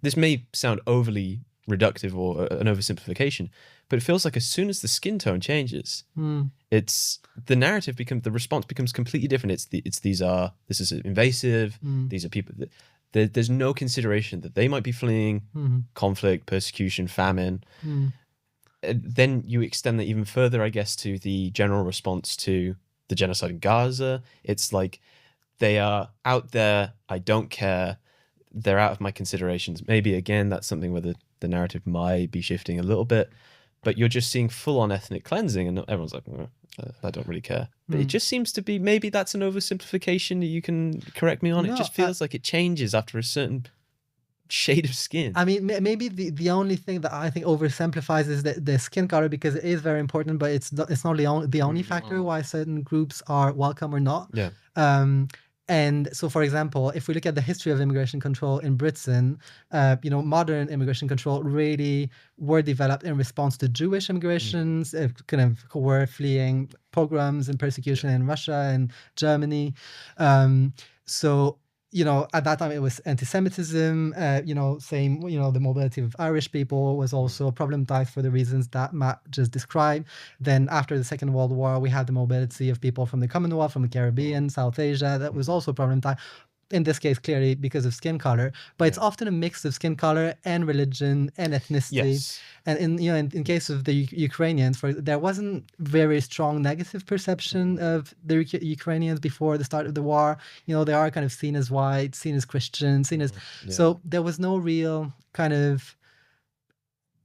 Speaker 1: this may sound overly reductive or an oversimplification, but it feels like as soon as the skin tone changes, it's the narrative the response becomes completely different. This is invasive. These are people that there's no consideration that they might be fleeing conflict, persecution, famine. Then you extend that even further, I guess, to the general response to the genocide in Gaza. It's like they are out there. I don't care. They're out of my considerations. Maybe, again, that's something where the narrative might be shifting a little bit. But you're just seeing full-on ethnic cleansing, and everyone's like, I don't really care. But it just seems to be, maybe that's an oversimplification. You can correct me on. It just feels like it changes after a certain shade of skin.
Speaker 3: I mean, maybe the only thing that I think oversimplifies is the skin color, because it is very important, but it's not the only factor why certain groups are welcome or not.
Speaker 1: Yeah.
Speaker 3: And so, for example, if we look at the history of immigration control in Britain, modern immigration control really were developed in response to Jewish immigrations, kind of who were fleeing pogroms and persecution in Russia and Germany. So, at that time it was anti-Semitism, the mobility of Irish people was also problematized for the reasons that Matt just described. Then after the Second World War, we had the mobility of people from the Commonwealth, from the Caribbean, South Asia, that was also problematized. in this case, clearly because of skin color, but it's often a mix of skin color and religion and ethnicity.
Speaker 1: Yes.
Speaker 3: And in case of the Ukrainians, there wasn't very strong negative perception of the Ukrainians before the start of the war. They are kind of seen as white, seen as Christian, seen as so there was no real kind of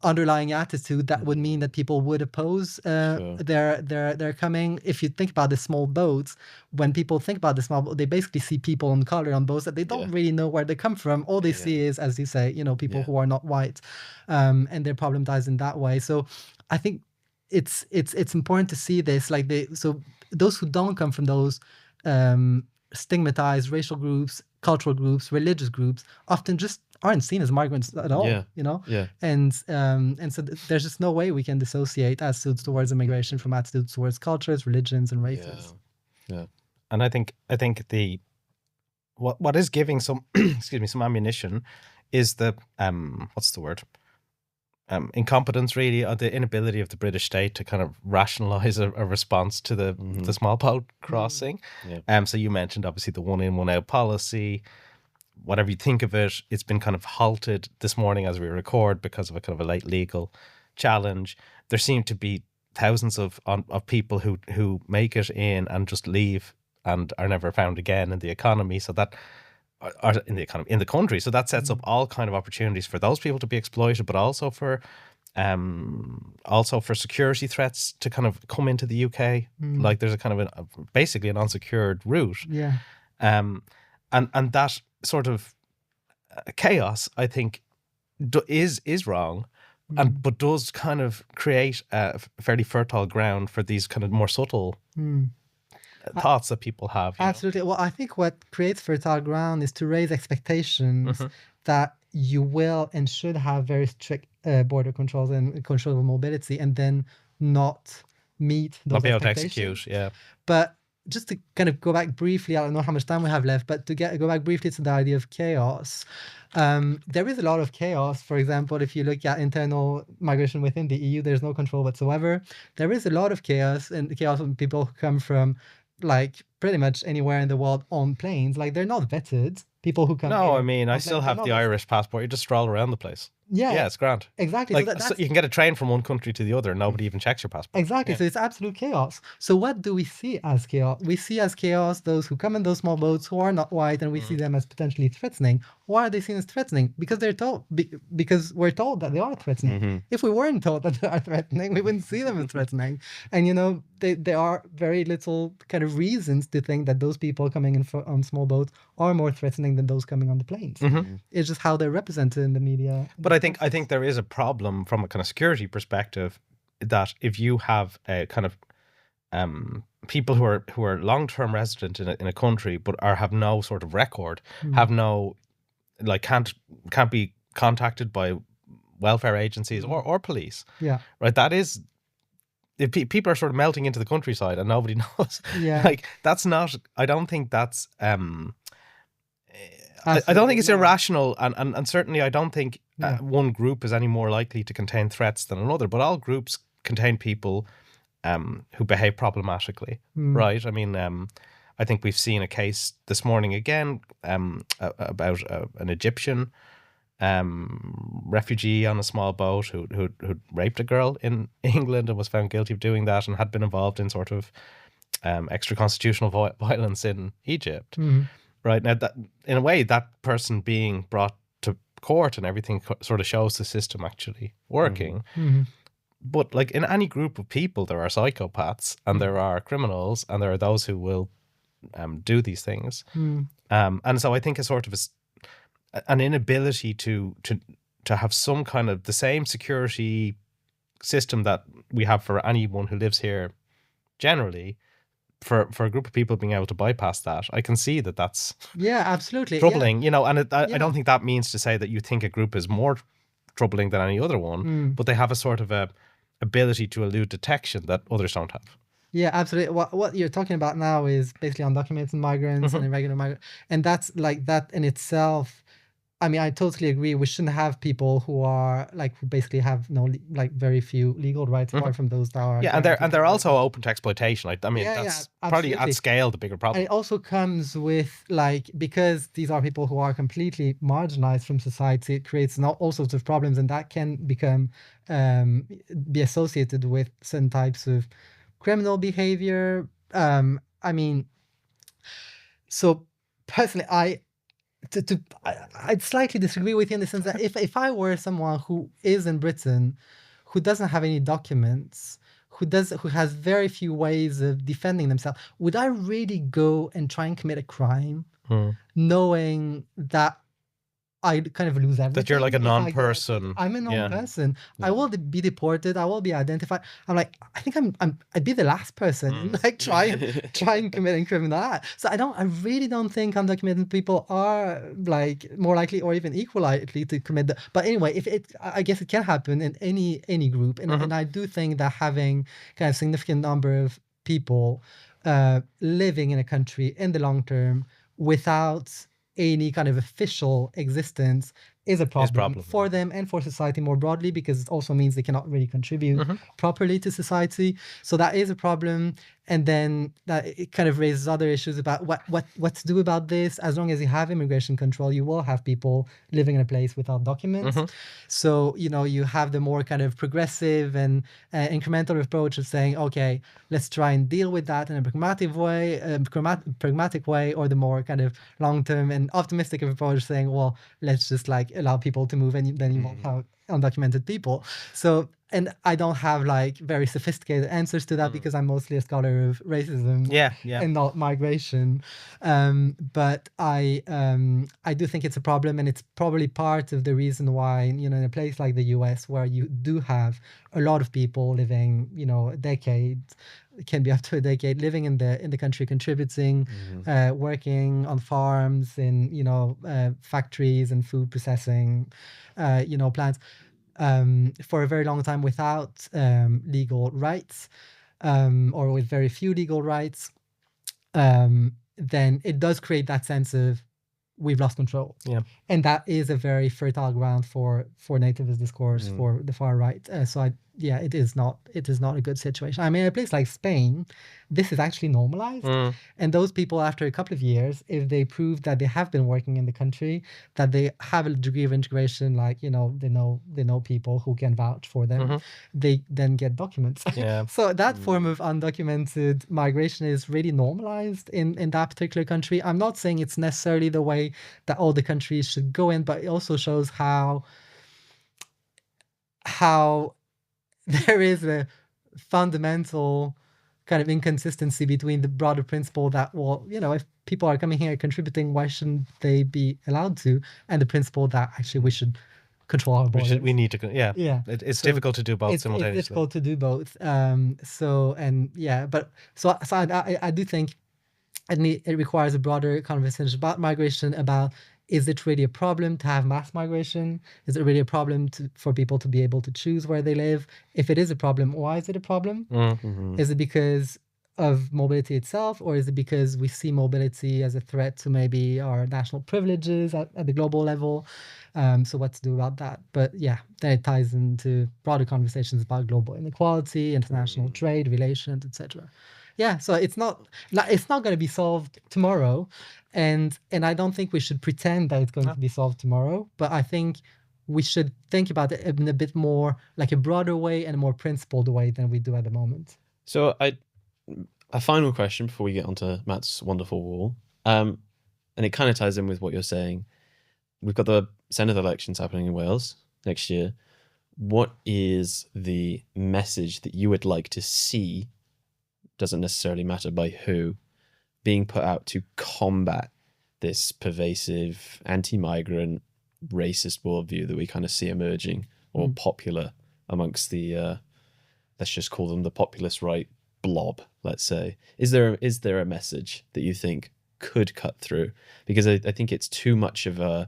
Speaker 3: underlying attitude that would mean that people would oppose their coming. If you think about the small boats, when people think about the small boat, they basically see people in color on boats that they don't really know where they come from. All they see is, as you say, people who are not white, and they're problematized in that way. So I think it's important to see this, so those who don't come from those stigmatized racial groups, cultural groups, religious groups, often just aren't seen as migrants at all, and so there's just no way we can dissociate attitudes towards immigration from attitudes towards cultures, religions, and races.
Speaker 2: And I think the what is giving some some ammunition is the what's the word, incompetence, really, or the inability of the British state to kind of rationalize a response to the small boat crossing. So you mentioned obviously the one in, one out policy. Whatever you think of it, it's been kind of halted this morning as we record because of a kind of a late legal challenge. There seem to be thousands of people who make it in and just leave and are never found again in the economy. So that are in the country. So that sets up all kind of opportunities for those people to be exploited, but also for security threats to kind of come into the UK. Like there's a kind of basically an unsecured route. And that sort of chaos, I think, is wrong, but does kind of create a fairly fertile ground for these kind of more subtle thoughts that people have.
Speaker 3: Absolutely. Well, I think what creates fertile ground is to raise expectations that you will and should have very strict border controls and control of mobility, and then not meet those expectations. Not be able to execute, But just to kind of go back briefly, I don't know how much time we have left, but to go back briefly to the idea of chaos, there is a lot of chaos. For example, if you look at internal migration within the EU, there's no control whatsoever. There is a lot of chaos, and chaos when people who come from pretty much anywhere in the world on planes. They're not vetted. People who come.
Speaker 2: No, I mean, I still have the Irish passport. You just stroll around the place. Yeah, it's grand.
Speaker 3: Exactly.
Speaker 2: So you can get a train from one country to the other and nobody even checks your passport.
Speaker 3: Exactly. So it's absolute chaos. So what do we see as chaos? We see as chaos those who come in those small boats who are not white, and we see them as potentially threatening. Why are they seen as threatening? Because they're told. Because we're told that they are threatening. If we weren't told that they are threatening, we wouldn't see them as threatening. And there are very little kind of reasons to think that those people coming in on small boats are more threatening than those coming on the planes. It's just how they're represented in the media.
Speaker 2: But I think there is a problem from a kind of security perspective that if you have a kind of people who are long-term resident in a country but have no sort of record, have no can't be contacted by welfare agencies or police. Right. That is. If people are sort of melting into the countryside and nobody knows. That's not. I don't think that's. I don't think it's irrational, and certainly I don't think one group is any more likely to contain threats than another. But all groups contain people who behave problematically, right? I mean, I think we've seen a case this morning again about an Egyptian refugee on a small boat who raped a girl in England and was found guilty of doing that and had been involved in sort of extra-constitutional violence in Egypt. Right. Now, that in a way, that person being brought to court and everything sort of shows the system actually working. But in any group of people, there are psychopaths and there are criminals and there are those who will do these things. And so I think a sort of an inability to have some kind of the same security system that we have for anyone who lives here generally, for a group of people being able to bypass that, I can see that that's
Speaker 3: absolutely
Speaker 2: troubling, and I don't think that means to say that you think a group is more troubling than any other one, but they have a sort of a ability to elude detection that others don't have.
Speaker 3: Yeah, absolutely. What you're talking about now is basically undocumented migrants and irregular migrants, and that's that in itself I mean, I totally agree. We shouldn't have people who are like who basically have no like very few legal rights apart from those that are.
Speaker 2: Yeah, and they're also open to exploitation. Like, I mean,
Speaker 3: Yeah,
Speaker 2: that's
Speaker 3: yeah,
Speaker 2: probably at
Speaker 3: absolutely.
Speaker 2: scale the bigger
Speaker 3: And
Speaker 2: problem.
Speaker 3: it also comes with like because these are people who are completely marginalized from society, it creates all sorts of problems, and that can become be associated with certain types of criminal behavior. I mean, so personally, I'd slightly disagree with you in the sense that if I were someone who is in Britain, who doesn't have any documents, who has very few ways of defending themselves, would I really go and try and commit a crime, knowing that I kind of lose everything?
Speaker 2: That you're like a
Speaker 3: if I get-
Speaker 2: non-person.
Speaker 3: I'm a
Speaker 2: Yeah.
Speaker 3: non-person. I will be deported. I will be identified. I'm like, I think I'd be the last person like trying committing criminal act. So I really don't think undocumented people are like more likely or even equal likely to commit the. But anyway, I guess it can happen in any group, and I do think that having kind of significant number of people living in a country in the long term without any kind of official existence is a problem for them and for society more broadly, because it also means they cannot really contribute properly to society. So that is a problem. And then that it kind of raises other issues about what to do about this. As long as you have immigration control, you will have people living in a place without documents. So, you have the more kind of progressive and incremental approach of saying, okay, let's try and deal with that in a pragmatic way, or the more kind of long-term and optimistic approach saying, well, let's just like allow people to move, and then you won't have undocumented people. So, and I don't have like very sophisticated answers to that because I'm mostly a scholar of racism and not migration. But I do think it's a problem, and it's probably part of the reason why, in a place like the US, where you do have a lot of people living, a decade, it can be up to a decade, living in the country, contributing, working on farms, in factories and food processing, plants, for a very long time without legal rights, or with very few legal rights, then it does create that sense of we've lost control.
Speaker 2: Yeah.
Speaker 3: And that is a very fertile ground for nativist discourse for the far right. It is not a good situation. I mean, a place like Spain, this is actually normalized. And those people, after a couple of years, if they prove that they have been working in the country, that they have a degree of integration, like, they know people who can vouch for them, they then get documents.
Speaker 2: Yeah.
Speaker 3: So that form of undocumented migration is really normalized in that particular country. I'm not saying it's necessarily the way that all the countries should go in, but it also shows how there is a fundamental kind of inconsistency between the broader principle that, well, if people are coming here contributing, why shouldn't they be allowed to? And the principle that actually we should control our borders.
Speaker 2: We need to,
Speaker 3: yeah.
Speaker 2: It's difficult to do both simultaneously.
Speaker 3: It's difficult to do both. I do think it requires a broader conversation about migration, about, is it really a problem to have mass migration? Is it really a problem for people to be able to choose where they live? If it is a problem, why is it a problem? Is it because of mobility itself, or is it because we see mobility as a threat to maybe our national privileges at the global level? So what to do about that? But then it ties into broader conversations about global inequality, international trade, relations, etc. So it's not going to be solved tomorrow, and I don't think we should pretend that it's going to be solved tomorrow. But I think we should think about it in a bit more like a broader way and a more principled way than we do at the moment.
Speaker 1: So a final question before we get onto Matt's wonderful wall, and it kind of ties in with what you're saying. We've got the Senedd elections happening in Wales next year. What is the message that you would like to see, doesn't necessarily matter by who, being put out to combat this pervasive anti-migrant racist worldview that we kind of see emerging or popular amongst the, let's just call them the populist right blob, let's say. Is there a message that you think could cut through? Because I think it's too much of an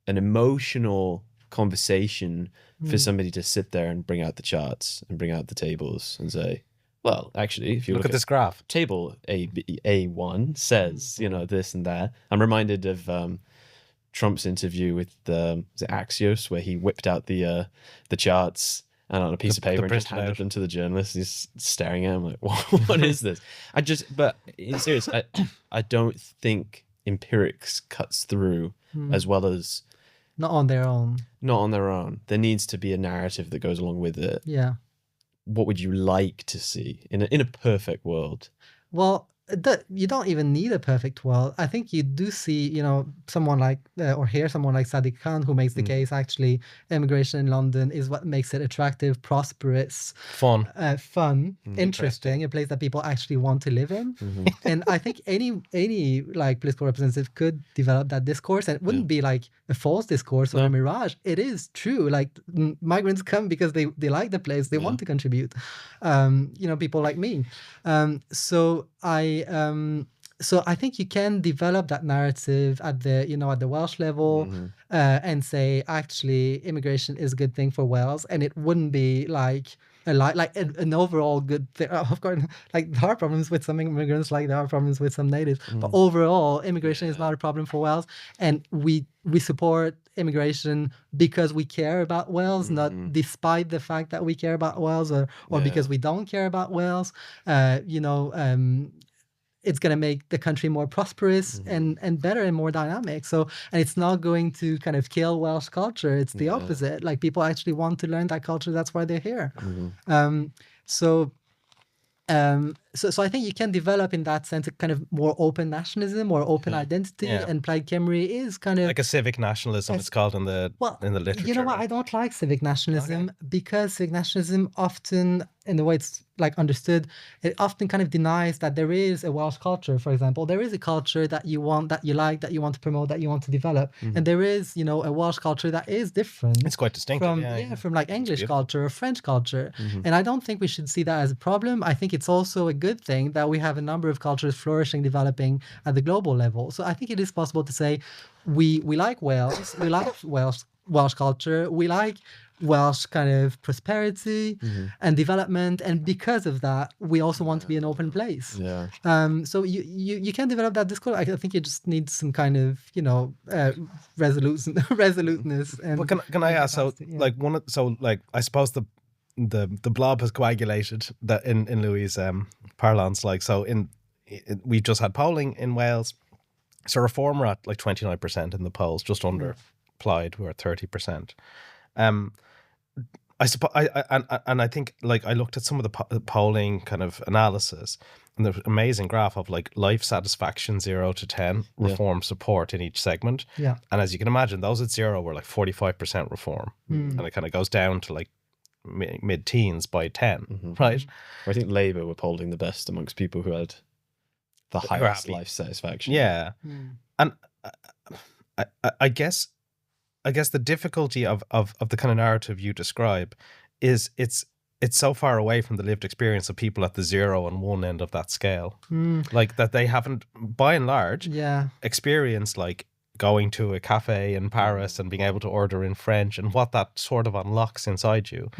Speaker 1: emotional conversation for somebody to sit there and bring out the charts and bring out the tables and say, well, actually, if you look
Speaker 2: at this graph,
Speaker 1: table A1 says, this and that. I'm reminded of Trump's interview with was it Axios, where he whipped out the charts and on a piece of paper and just handed them to the journalist. He's staring at him like, what is this? But in serious, I don't think empirics cuts through as well as
Speaker 3: not on their own.
Speaker 1: Not on their own. There needs to be a narrative that goes along with it.
Speaker 3: Yeah.
Speaker 1: What would you like to see in a perfect world?
Speaker 3: Well, you don't even need a perfect world. I think you do see, someone like, or hear someone like Sadiq Khan who makes the case actually immigration in London is what makes it attractive, prosperous,
Speaker 2: fun,
Speaker 3: interesting, a place that people actually want to live in. And I think any like political representative could develop that discourse, and it wouldn't be like a false discourse or a mirage. It is true. Like migrants come because they like the place, they want to contribute. People like me. So I think you can develop that narrative at the Welsh level and say actually immigration is a good thing for Wales, and it wouldn't be like an overall good thing. Of course, like there are problems with some immigrants, like there are problems with some natives, but overall immigration is not a problem for Wales, and we support immigration because we care about Wales, not despite the fact that we care about Wales or because we don't care about Wales. It's going to make the country more prosperous and better and more dynamic. So, and it's not going to kind of kill Welsh culture. It's the opposite. Like people actually want to learn that culture. That's why they're here. So I think you can develop in that sense a kind of more open nationalism or open identity, and Plaid Cymru is kind of
Speaker 2: like a civic nationalism. It's called in the literature.
Speaker 3: You know what? I don't like civic nationalism because civic nationalism often, in the way it's like understood, it often kind of denies that there is a Welsh culture. For example, there is a culture that you want, that you like, that you want to promote, that you want to develop, and there is, a Welsh culture that is different.
Speaker 2: It's quite distinctive
Speaker 3: from like English culture or French culture, and I don't think we should see that as a problem. I think it's also a good thing that we have a number of cultures flourishing, developing at the global level. So I think it is possible to say we like Wales, we like Welsh culture, we like Welsh kind of prosperity and development, and because of that we also want to be an open place. So you can develop that discourse. I think you just need some kind of resoluteness. And
Speaker 2: but can I ask, I suppose the blob has coagulated that in Louis' parlance, we just had polling in Wales, so Reform are at like 29% in the polls, just under Plaid, who are 30%. I suppose, I think, I looked at some of the polling kind of analysis, and there's an amazing graph of like life satisfaction 0 to 10, Reform support in each segment. And as you can imagine, those at 0 were like 45% Reform, and it kind of goes down to like mid-teens by 10, right?
Speaker 1: I think Labour were polling the best amongst people who had the highest life satisfaction.
Speaker 2: And I guess the difficulty of the kind of narrative you describe is it's so far away from the lived experience of people at the 0 and 1 end of that scale. Like that they haven't, by and large, experienced like going to a cafe in Paris and being able to order in French and what that sort of unlocks inside you.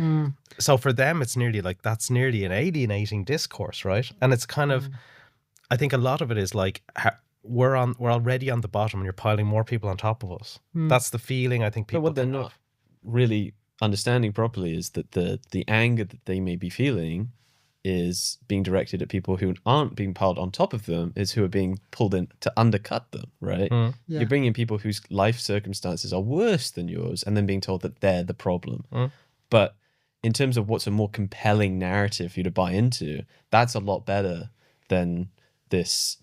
Speaker 2: So for them, it's nearly like that's nearly an alienating discourse, right? And it's kind of, I think a lot of it is like we're already on the bottom and you're piling more people on top of us. That's the feeling I think people.
Speaker 1: But what they're not really understanding properly is that the anger that they may be feeling is being directed at people who aren't being piled on top of them, is who are being pulled in to undercut them, right? You're bringing in people whose life circumstances are worse than yours and then being told that they're the problem. But in terms of what's a more compelling narrative for you to buy into, that's a lot better than this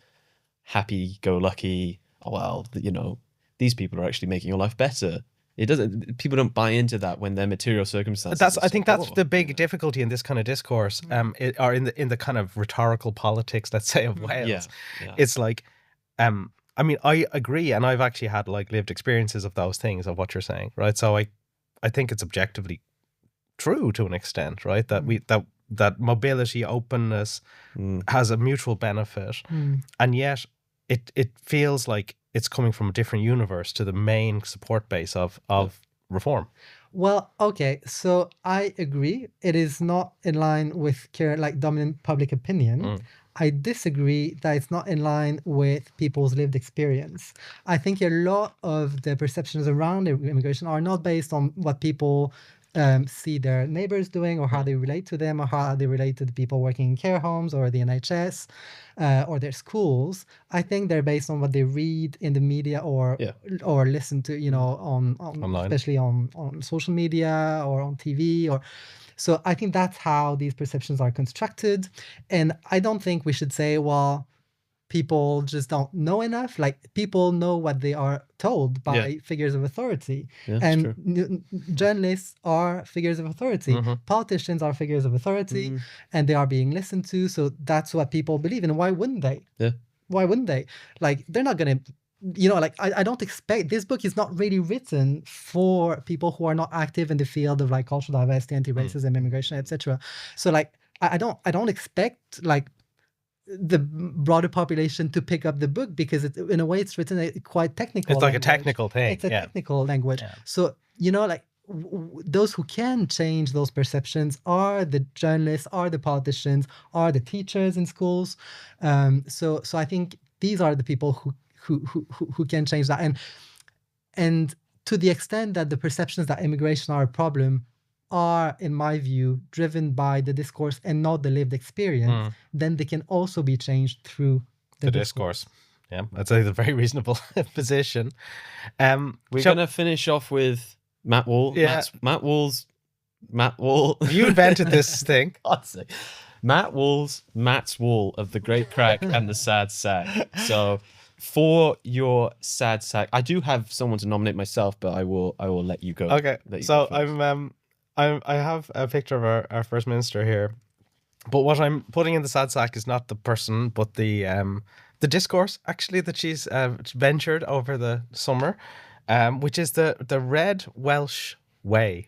Speaker 1: happy-go-lucky, these people are actually making your life better. It doesn't. People don't buy into that when their material circumstances.
Speaker 2: I think that's the big difficulty in this kind of discourse, or in the kind of rhetorical politics, let's say, of Wales. It's like, I mean, I agree, and I've actually had like lived experiences of those things of what you're saying, right? So I think it's objectively true to an extent, right? That that mobility, openness has a mutual benefit, and yet it feels like it's coming from a different universe to the main support base of Reform.
Speaker 3: Well, okay, so I agree. It is not in line with current dominant public opinion, I disagree that it's not in line with people's lived experience. I think a lot of the perceptions around immigration are not based on what people see their neighbors doing, or how they relate to them, or how they relate to the people working in care homes or the NHS or their schools. I think they're based on what they read in the media or listen to, on
Speaker 2: Online,
Speaker 3: especially on social media or on TV or. So I think that's how these perceptions are constructed. And I don't think we should say, well, people just don't know enough. Like, people know what they are told by figures of authority.
Speaker 1: Yeah,
Speaker 3: and journalists are figures of authority. Politicians are figures of authority, and they are being listened to. So that's what people believe. And why wouldn't they?
Speaker 1: Yeah.
Speaker 3: Why wouldn't they? Like, they're not going to, I don't expect, this book is not really written for people who are not active in the field of like cultural diversity, anti-racism, immigration, etc. So like, I don't expect like the broader population to pick up the book, because in a way it's written quite technical.
Speaker 2: It's like a technical thing.
Speaker 3: It's a technical language. So, like those who can change those perceptions are the journalists, are the politicians, are the teachers in schools. So I think these are the people who can change that. And to the extent that the perceptions that immigration are a problem are, in my view, driven by the discourse and not the lived experience, then they can also be changed through the discourse.
Speaker 2: Yeah, that's a very reasonable position.
Speaker 1: We're going to finish off with Matt Wall.
Speaker 2: Yeah.
Speaker 1: Matt Wall.
Speaker 2: You invented this thing.
Speaker 1: Matt's Wall of the Great Crack and the Sad Sack. So for your Sad Sack, I do have someone to nominate myself, but I will let you go.
Speaker 2: Okay. So I have a picture of our First Minister here, but what I'm putting in the Sad Sack is not the person, but the discourse actually that she's ventured over the summer, which is the Red Welsh Way.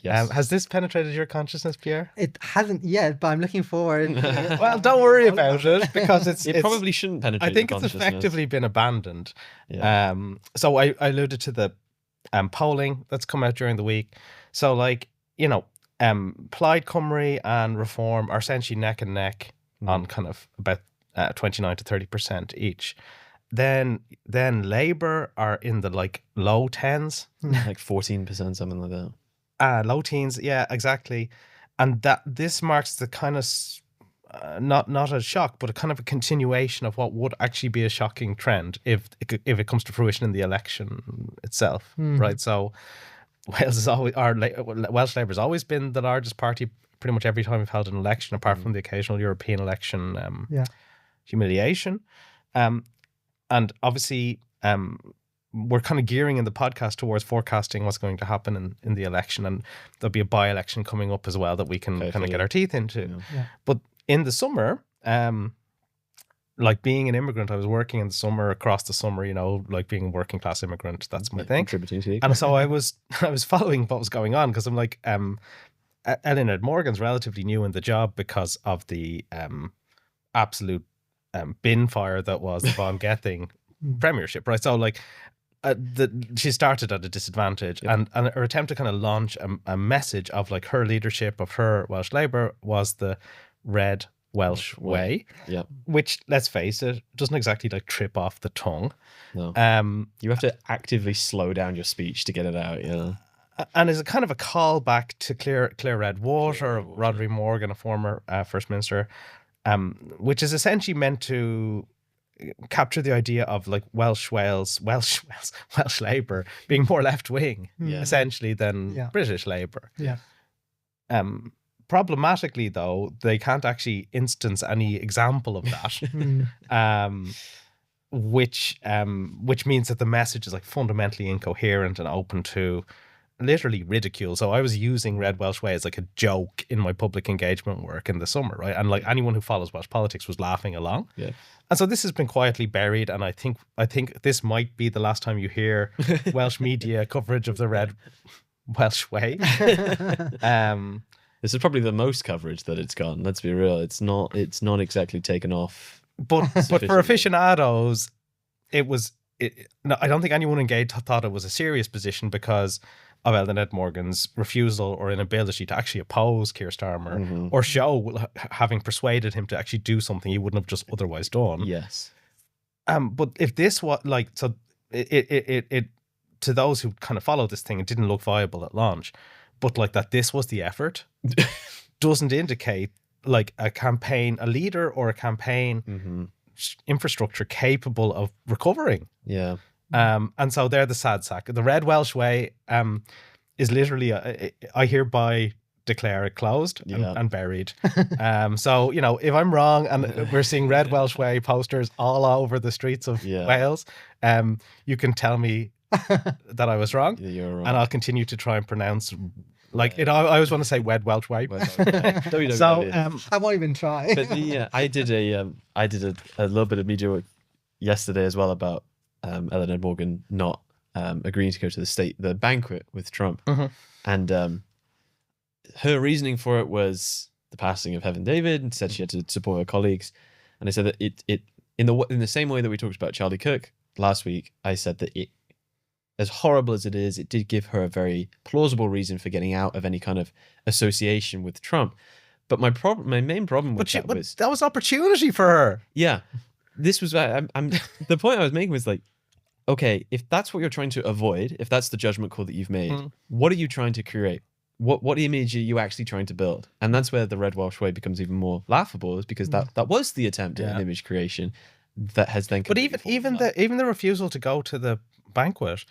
Speaker 1: Yes.
Speaker 2: Has this penetrated your consciousness, Pierre?
Speaker 3: It hasn't yet, but I'm looking forward.
Speaker 2: Well, don't worry about it, because it
Speaker 1: probably shouldn't penetrate.
Speaker 2: I think
Speaker 1: your
Speaker 2: it's effectively been abandoned.
Speaker 1: Yeah.
Speaker 2: So I alluded to the polling that's come out during the week. So like, Plaid Cymru and Reform are essentially neck and neck on kind of about 29 to 30% each. Then Labour are in the like low tens,
Speaker 1: like 14%, something like that.
Speaker 2: Low teens, yeah, exactly. And that this marks the kind of not a shock, but a kind of a continuation of what would actually be a shocking trend if it comes to fruition in the election itself, right? So Welsh Labour has always been the largest party pretty much every time we've held an election, apart from the occasional European election humiliation, and obviously we're kind of gearing in the podcast towards forecasting what's going to happen in the election, and there'll be a by-election coming up as well that we can kind of get our teeth into. But in the summer, like being an immigrant, I was working in the summer, across the summer, like being a working class immigrant, that's my thing.
Speaker 1: Contributing to
Speaker 2: and so I was following what was going on, because I'm like, Eluned Morgan's relatively new in the job because of the absolute bin fire that was the Von Gething premiership, right? So like, she started at a disadvantage, and her attempt to kind of launch a message of like her leadership of her Welsh Labour was the Red Welsh Way, which, let's face it, doesn't exactly like trip off the tongue.
Speaker 1: No. You have to actively slow down your speech to get it out.
Speaker 2: And is a kind of a callback to Clear Red Water of Rodri Morgan, a former First Minister, which is essentially meant to capture the idea of like Welsh Labour being more left wing, essentially, than British Labour. Problematically, though, they can't actually instance any example of that, which means that the message is like fundamentally incoherent and open to literally ridicule. So I was using Red Welsh Way as like a joke in my public engagement work in the summer, right? And like anyone who follows Welsh politics was laughing along. And so this has been quietly buried, and I think this might be the last time you hear Welsh media coverage of the Red Welsh Way.
Speaker 1: This is probably the most coverage that it's gotten. Let's be real. It's not exactly taken off.
Speaker 2: But for aficionados, I don't think anyone engaged thought it was a serious position, because of Eluned Morgan's refusal or inability to actually oppose Keir Starmer or show having persuaded him to actually do something he wouldn't have just otherwise done.
Speaker 1: Yes.
Speaker 2: But if this was like, so it to those who kind of follow this thing, it didn't look viable at launch, but like that this was the effort doesn't indicate like a campaign, a leader or a campaign infrastructure capable of recovering.
Speaker 1: Yeah.
Speaker 2: And so they're the sad sack. The Red Welsh Way is literally, I hereby declare it closed and buried. So, you know, if I'm wrong and we're seeing Red Welsh Way posters all over the streets of Wales, you can tell me that I was wrong.
Speaker 1: You're wrong.
Speaker 2: And I'll continue to try and pronounce like it. I always want to say Wed Welsh Way.
Speaker 1: So
Speaker 3: I won't even try.
Speaker 1: But I did a little bit of media work yesterday as well about Eluned Morgan not agreeing to go to the banquet with Trump, and her reasoning for it was the passing of Heaven David, and said she had to support her colleagues. And I said that it in the same way that we talked about Charlie Kirk last week, I said that it, as horrible as it is, it did give her a very plausible reason for getting out of any kind of association with Trump. But my main problem with
Speaker 2: that was opportunity for her.
Speaker 1: Yeah, this was the point I was making was like, okay, if that's what you're trying to avoid, if that's the judgment call that you've made, what are you trying to create? What image are you actually trying to build? And that's where the Red Welsh Way becomes even more laughable, is because that was the attempt at an image creation that has then.
Speaker 2: But even the refusal to go to the banquet,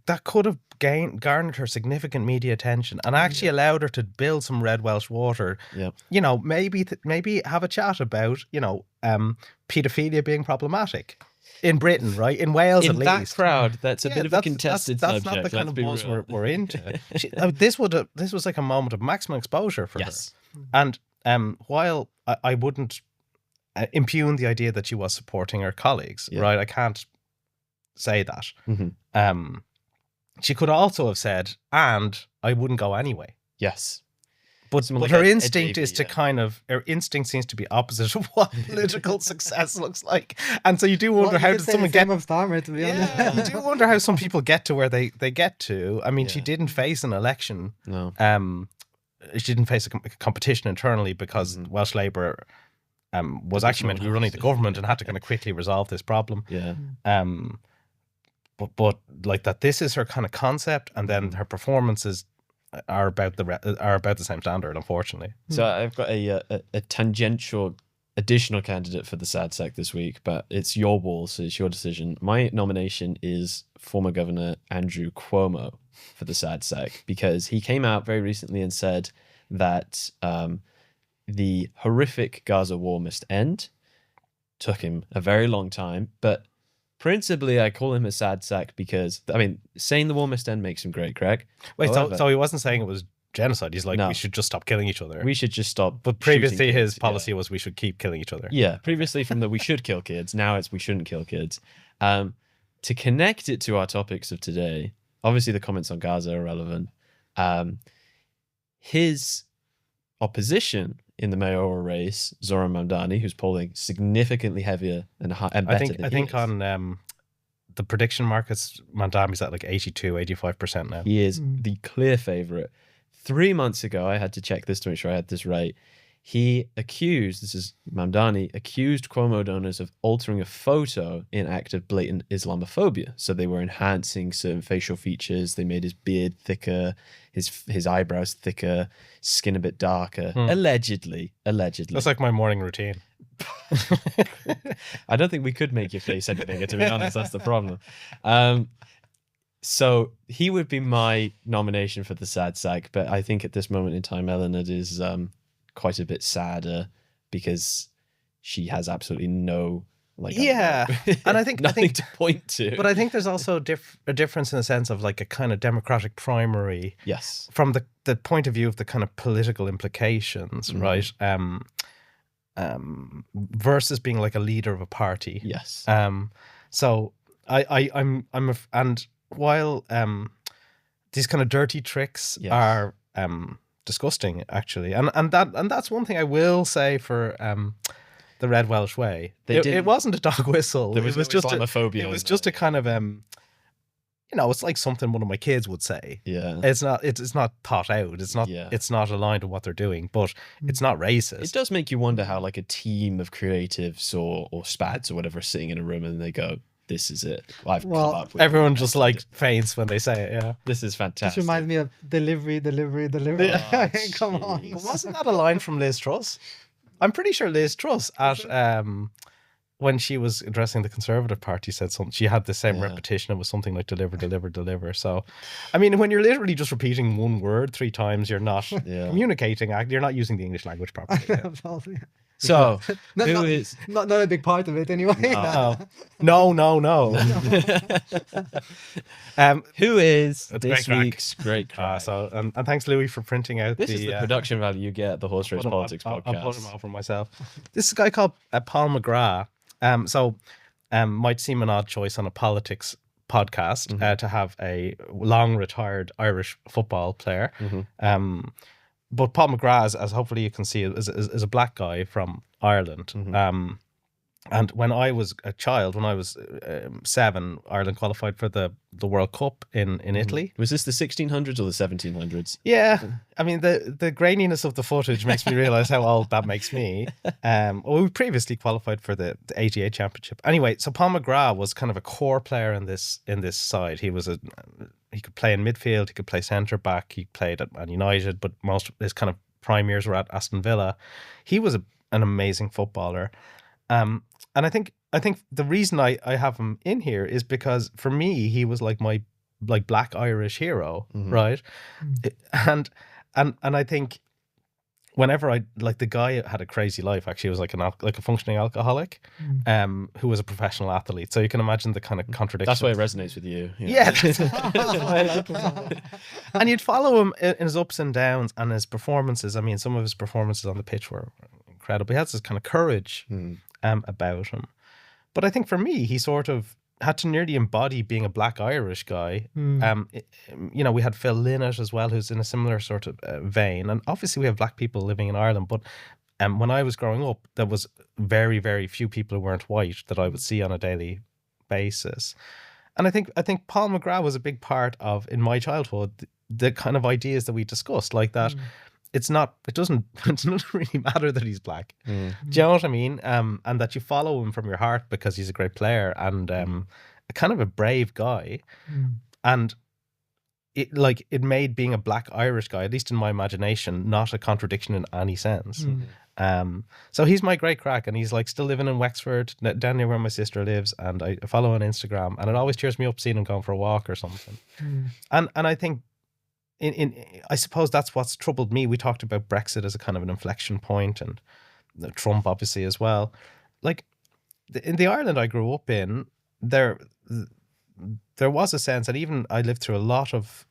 Speaker 2: that could have garnered her significant media attention and actually allowed her to build some Red Welsh water. You know, maybe have a chat about, you know, paedophilia being problematic in Britain, right? In Wales, at least.
Speaker 1: In that crowd, that's a bit of a contested subject.
Speaker 2: That's not the kind of buzz we're into. This was like a moment of maximum exposure for her. And while I wouldn't impugn the idea that she was supporting her colleagues, right? I can't say that. She could also have said, and I wouldn't go anyway.
Speaker 1: Yes.
Speaker 2: But her instinct is to her instinct seems to be opposite of what political success looks like. And so you do wonder how did someone get
Speaker 3: of Starmer, to be honest.
Speaker 2: You do wonder how some people get to where they get to. I mean, she didn't face an election.
Speaker 1: No.
Speaker 2: She didn't face a competition internally because Welsh Labour was actually meant to be running the government and had to kind of quickly resolve this problem.
Speaker 1: Yeah.
Speaker 2: But like that, this is her kind of concept, and then her performances are about the same standard, unfortunately.
Speaker 1: So I've got a tangential additional candidate for the sad sack this week, but it's your ball, so it's your decision. My nomination is former Governor Andrew Cuomo for the sad sack, because he came out very recently and said that the horrific Gaza war must end. Took him a very long time, but principally, I call him a sad sack because, I mean, saying the war must end makes him great, Craig.
Speaker 2: Wait, however, so he wasn't saying it was genocide. He's like, we should just stop killing each other.
Speaker 1: We should just stop.
Speaker 2: But previously, his policy was we should keep killing each other.
Speaker 1: Yeah, previously from the we should kill kids. Now it's we shouldn't kill kids. To connect it to our topics of today, obviously the comments on Gaza are relevant. His opposition in the mayoral race, Zoran Mamdani, who's polling significantly heavier and better than
Speaker 2: I think on the prediction markets, Mamdani's at like 85% now.
Speaker 1: He is the clear favourite. 3 months ago, I had to check this to make sure I had this right. He accused Cuomo donors of altering a photo in act of blatant Islamophobia. So they were enhancing certain facial features. They made his beard thicker, his eyebrows thicker, skin a bit darker. Allegedly.
Speaker 2: That's like my morning routine.
Speaker 1: I don't think we could make your face any bigger, to be honest. That's the problem. So he would be my nomination for the sad sack, but I think at this moment in time, Eluned is quite a bit sadder because she has absolutely no
Speaker 2: and I think
Speaker 1: nothing to point to.
Speaker 2: But I think there's also a difference in the sense of like a kind of democratic primary.
Speaker 1: Yes.
Speaker 2: From the point of view of the kind of political implications, right? Versus being like a leader of a party.
Speaker 1: Yes.
Speaker 2: So and while these kind of dirty tricks are disgusting, actually, and that's one thing I will say for the Red Welsh Way. It wasn't a dog whistle.
Speaker 1: There was
Speaker 2: it was just
Speaker 1: Islamophobia.
Speaker 2: It was just a kind of you know, it's like something one of my kids would say.
Speaker 1: Yeah.
Speaker 2: It's not thought out. It's not aligned to what they're doing, but it's not racist.
Speaker 1: It does make you wonder how like a team of creatives or spads or whatever are sitting in a room and they go, "This is it. I've come up with
Speaker 2: everyone just like faints when they say it. Yeah,
Speaker 1: this is fantastic."
Speaker 3: This reminds me of delivery.
Speaker 1: Oh,
Speaker 3: Come on.
Speaker 1: jeez.
Speaker 2: wasn't that a line from Liz Truss? I'm pretty sure Liz Truss at when she was addressing the Conservative Party said something. She had the same repetition. It was something like deliver. So, I mean, when you're literally just repeating one word 3 times, you're not communicating. You're not using the English language properly. Yeah.
Speaker 1: So,
Speaker 3: not a big part of it anyway.
Speaker 2: No.
Speaker 1: who is
Speaker 2: That's
Speaker 1: this
Speaker 2: great
Speaker 1: week's great crack?
Speaker 2: And thanks, Louis, for printing out
Speaker 1: This is the production value you get at the Horse Race Politics podcast.
Speaker 2: I'll put him over myself. This is a guy called Paul McGrath. Might seem an odd choice on a politics podcast to have a long retired Irish football player. But Paul McGrath, as hopefully you can see, is a black guy from Ireland. And when I was a child, when I was 7, Ireland qualified for the World Cup in Italy.
Speaker 1: Was this the 1600s or the 1700s?
Speaker 2: Yeah, I mean the graininess of the footage makes me realise how old that makes me. We previously qualified for the 88 championship. Anyway, so Paul McGrath was kind of a core player in this side. He could play in midfield, he could play centre back, he played at Man United, but most of his kind of prime years were at Aston Villa. He was an amazing footballer. And I think the reason I have him in here is because for me he was like my black Irish hero, right? And I think whenever the guy had a crazy life. Actually, he was like a functioning alcoholic, who was a professional athlete. So you can imagine the kind of contradiction.
Speaker 1: That's why it resonates with you.
Speaker 2: Yeah. And you'd follow him in his ups and downs and his performances. I mean, some of his performances on the pitch were incredible. He has this kind of courage about him. But I think for me, he sort of had to nearly embody being a black Irish guy. You know, we had Phil Lynott as well, who's in a similar sort of vein. And obviously we have black people living in Ireland. But when I was growing up, there was very, very few people who weren't white that I would see on a daily basis. And I think Paul McGrath was a big part of, in my childhood, the kind of ideas that we discussed, like that. It doesn't really matter that he's black. Do you know what I mean? And that you follow him from your heart because he's a great player and a kind of a brave guy. And it made being a black Irish guy, at least in my imagination, not a contradiction in any sense. So he's my great crack, and he's like still living in Wexford, down near where my sister lives, and I follow on Instagram, and it always cheers me up seeing him going for a walk or something. And I think I suppose that's what's troubled me. We talked about Brexit as a kind of an inflection point, and Trump obviously as well. Like in the Ireland I grew up in, there was a sense, and even I lived through a lot of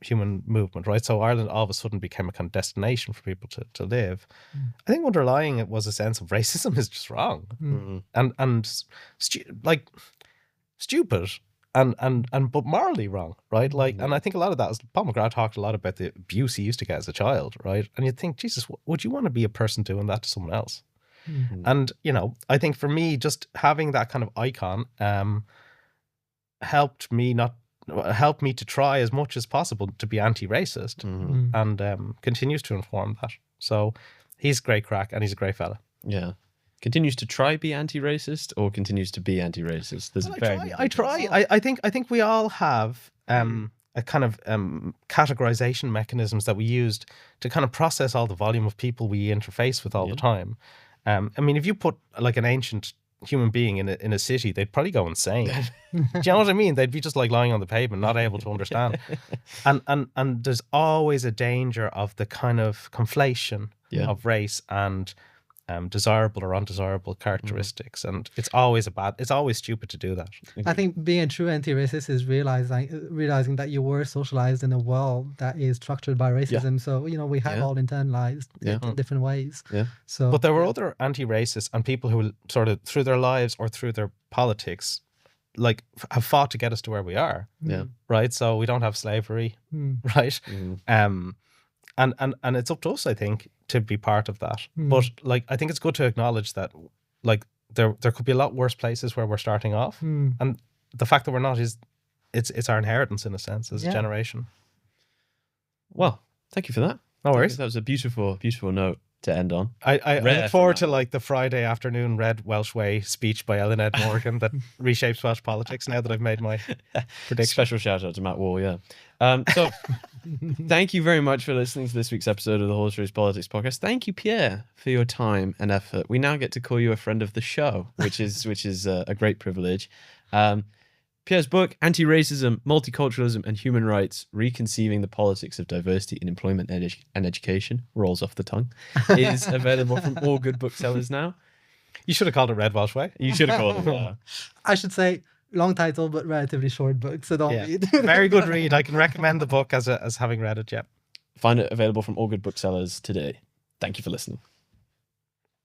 Speaker 2: human movement, right? So Ireland all of a sudden became a kind of destination for people to live. I think underlying it was a sense of racism is just wrong, and stupid. And but morally wrong, right? Like, and I think a lot of that is Paul McGrath talked a lot about the abuse he used to get as a child, right? And you'd think, Jesus, would you want to be a person doing that to someone else? And you know, I think for me, just having that kind of icon helped me to try as much as possible to be anti-racist, and continues to inform that. So he's great crack, and he's a great fella.
Speaker 1: Yeah. Continues to try be anti-racist or continues to be anti-racist?
Speaker 2: I try. I think we all have a kind of categorization mechanisms that we used to kind of process all the volume of people we interface with all the time. I mean, if you put like an ancient human being in a city, they'd probably go insane. Do you know what I mean? They'd be just like lying on the pavement, not able to understand. And there's always a danger of the kind of conflation of race and desirable or undesirable characteristics, and it's always stupid to do that.
Speaker 3: I think being a true anti-racist is realizing that you were socialized in a world that is structured by racism. So you know, we have all internalized in different ways. So,
Speaker 2: but there were other anti-racists and people who sort of through their lives or through their politics, like have fought to get us to where we are. Right. So we don't have slavery. Right. And it's up to us, I think, to be part of that. But like, I think it's good to acknowledge that, like, there could be a lot worse places where we're starting off, and the fact that we're not is it's our inheritance in a sense as a generation.
Speaker 1: Well, thank you for that.
Speaker 2: No worries.
Speaker 1: That was a beautiful, beautiful note to end on.
Speaker 2: I look forward to like the Friday afternoon Red Welsh Way speech by Eluned Morgan that reshapes Welsh politics now that I've made my prediction.
Speaker 1: Special shout out to Matt Wall, yeah. So thank you very much for listening to this week's episode of the Horse Race Politics Podcast. Thank you, Pierre, for your time and effort. We now get to call you a friend of the show, which is a great privilege. Pierre's book, Anti-Racism, Multiculturalism and Human Rights, Reconceiving the Politics of Diversity in Employment and Education, rolls off the tongue, is available from all good booksellers now.
Speaker 2: You should have called it Red Welsh Way.
Speaker 1: You should have called it.
Speaker 3: I should say long title, but relatively short book, so don't read.
Speaker 2: Very good read. I can recommend the book as having read it, yeah.
Speaker 1: Find it available from all good booksellers today. Thank you for listening.